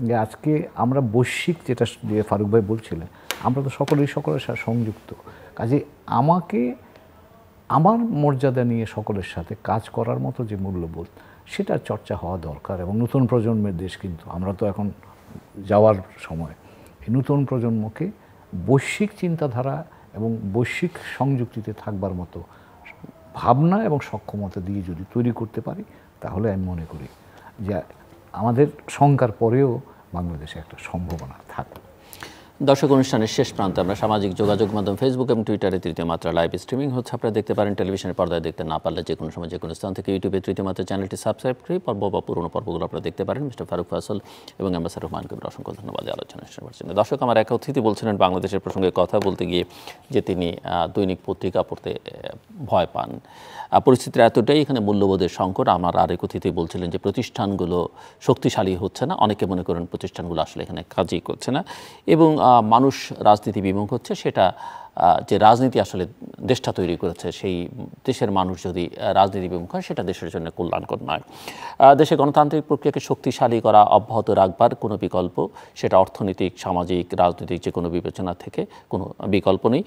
যে আজকে আমরা বৈশ্বিক, যেটা যে ফারুক ভাই বলছিলেন, আমরা তো সকলের সাথে সংযুক্ত, কাজে আমাকে আমার মর্যাদা নিয়ে সকলের সাথে কাজ করার মতো যে মূল্যবোধ সেটা চর্চা হওয়া দরকার। এবং নতুন প্রজন্মের দেশ কিন্তু, আমরা তো এখন যাওয়ার সময়, এই নতুন প্রজন্মকে বৈশ্বিক চিন্তাধারা এবং বৈশ্বিক সংযুক্তিতে থাকবার মতো ভাবনা এবং সক্ষমতা দিয়ে যদি তৈরি করতে পারি তাহলে আমি মনে করি যে আমাদের শঙ্কার পরেও বাংলাদেশে একটা সম্ভাবনা থাকবে। দর্শক, অনুষ্ঠানের শেষ প্রান্তে আমরা সামাজিক যোগাযোগ মাধ্যম ফেসবুক এবং টুইটারে তৃতীয় মাত্রা লাইভ স্ট্রিমিং হচ্ছে, আপনারা দেখতে পারেন। টেলিভিশনের পর্দায় দেখতে না পারলে যে কোনো সময় যে কোনো স্থান থেকে ইউটিউবে তৃতীয় মাত্রা চ্যানেলটি সাবস্ক্রাইব করে পর্ব বা পুরোনো পর্বগুলো আপনারা দেখতে পারেন। মিস্টার ফারুক ফয়সাল এবং অ্যাম্বাসেডর রহমানকে অসংখ্য ধন্যবাদ আলোচনা শোনার জন্য। দর্শক, আমার এক অতিথি বলছিলেন বাংলাদেশের প্রসঙ্গে কথা বলতে গিয়ে যে তিনি দৈনিক পত্রিকা পড়তে ভয় পান। পরিস্থিতির এতটাই এখানে মূল্যবোধের সংকট। আমার আরেক অতিথি বলছিলেন যে প্রতিষ্ঠানগুলো শক্তিশালী হচ্ছে না, অনেকে মনে করেন প্রতিষ্ঠানগুলো আসলে এখানে কাজই করছে না এবং মানুষ রাজনীতি বিমুখ হচ্ছে। সেটা যে রাজনীতি আসলে দেশটা তৈরি করেছে, সেই দেশের মানুষ যদি রাজনীতি বিমুখ হয় সেটা দেশের জন্য কল্যাণকর নয়। দেশে গণতান্ত্রিক প্রক্রিয়াকে শক্তিশালী করা, অব্যাহত রাখবার কোনো বিকল্প, সেটা অর্থনৈতিক, সামাজিক, রাজনৈতিক যে কোনো বিবেচনা থেকে কোনো বিকল্প নেই।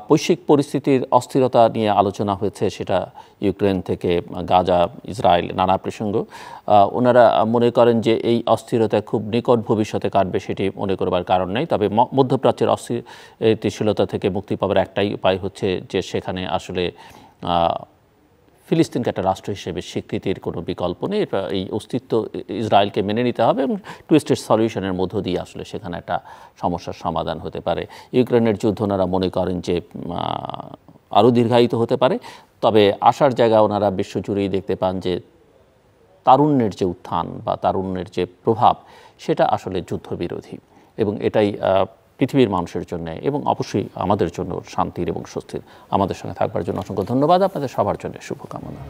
বৈশ্বিক পরিস্থিতির অস্থিরতা নিয়ে আলোচনা হয়েছে, সেটা ইউক্রেন থেকে গাজা, ইসরায়েল, নানা প্রসঙ্গ। ওনারা মনে করেন যে এই অস্থিরতা খুব নিকট ভবিষ্যতে কাটবে, সেটি মনে করবার কারণ নেই। তবে মধ্যপ্রাচ্যের অস্থিতিশীলতা থেকে মুক্তি পাওয়ার একটাই উপায় হচ্ছে যে সেখানে আসলে ফিলিস্তিনকে একটা রাষ্ট্র হিসেবে স্বীকৃতির কোনো বিকল্প নেই। এই অস্তিত্ব ইসরায়েলকে মেনে নিতে হবে এবং টু স্টেট সলিউশনের মধ্য দিয়ে আসলে সেখানে একটা সমস্যার সমাধান হতে পারে। ইউক্রেনের যুদ্ধ ওনারা মনে করেন যে আরও দীর্ঘায়িত হতে পারে, তবে আশার জায়গা ওনারা বিশ্বজুড়েই দেখতে পান যে তারুণ্যের যে উত্থান বা তারুণ্যের যে প্রভাব, সেটা আসলে যুদ্ধবিরোধী এবং এটাই পৃথিবীর মানুষের জন্য এবং অবশ্যই আমাদের জন্য শান্তির এবং স্বস্তির। আমাদের সঙ্গে থাকবার জন্য অসংখ্য ধন্যবাদ। আপনাদের সবার জন্য শুভকামনা।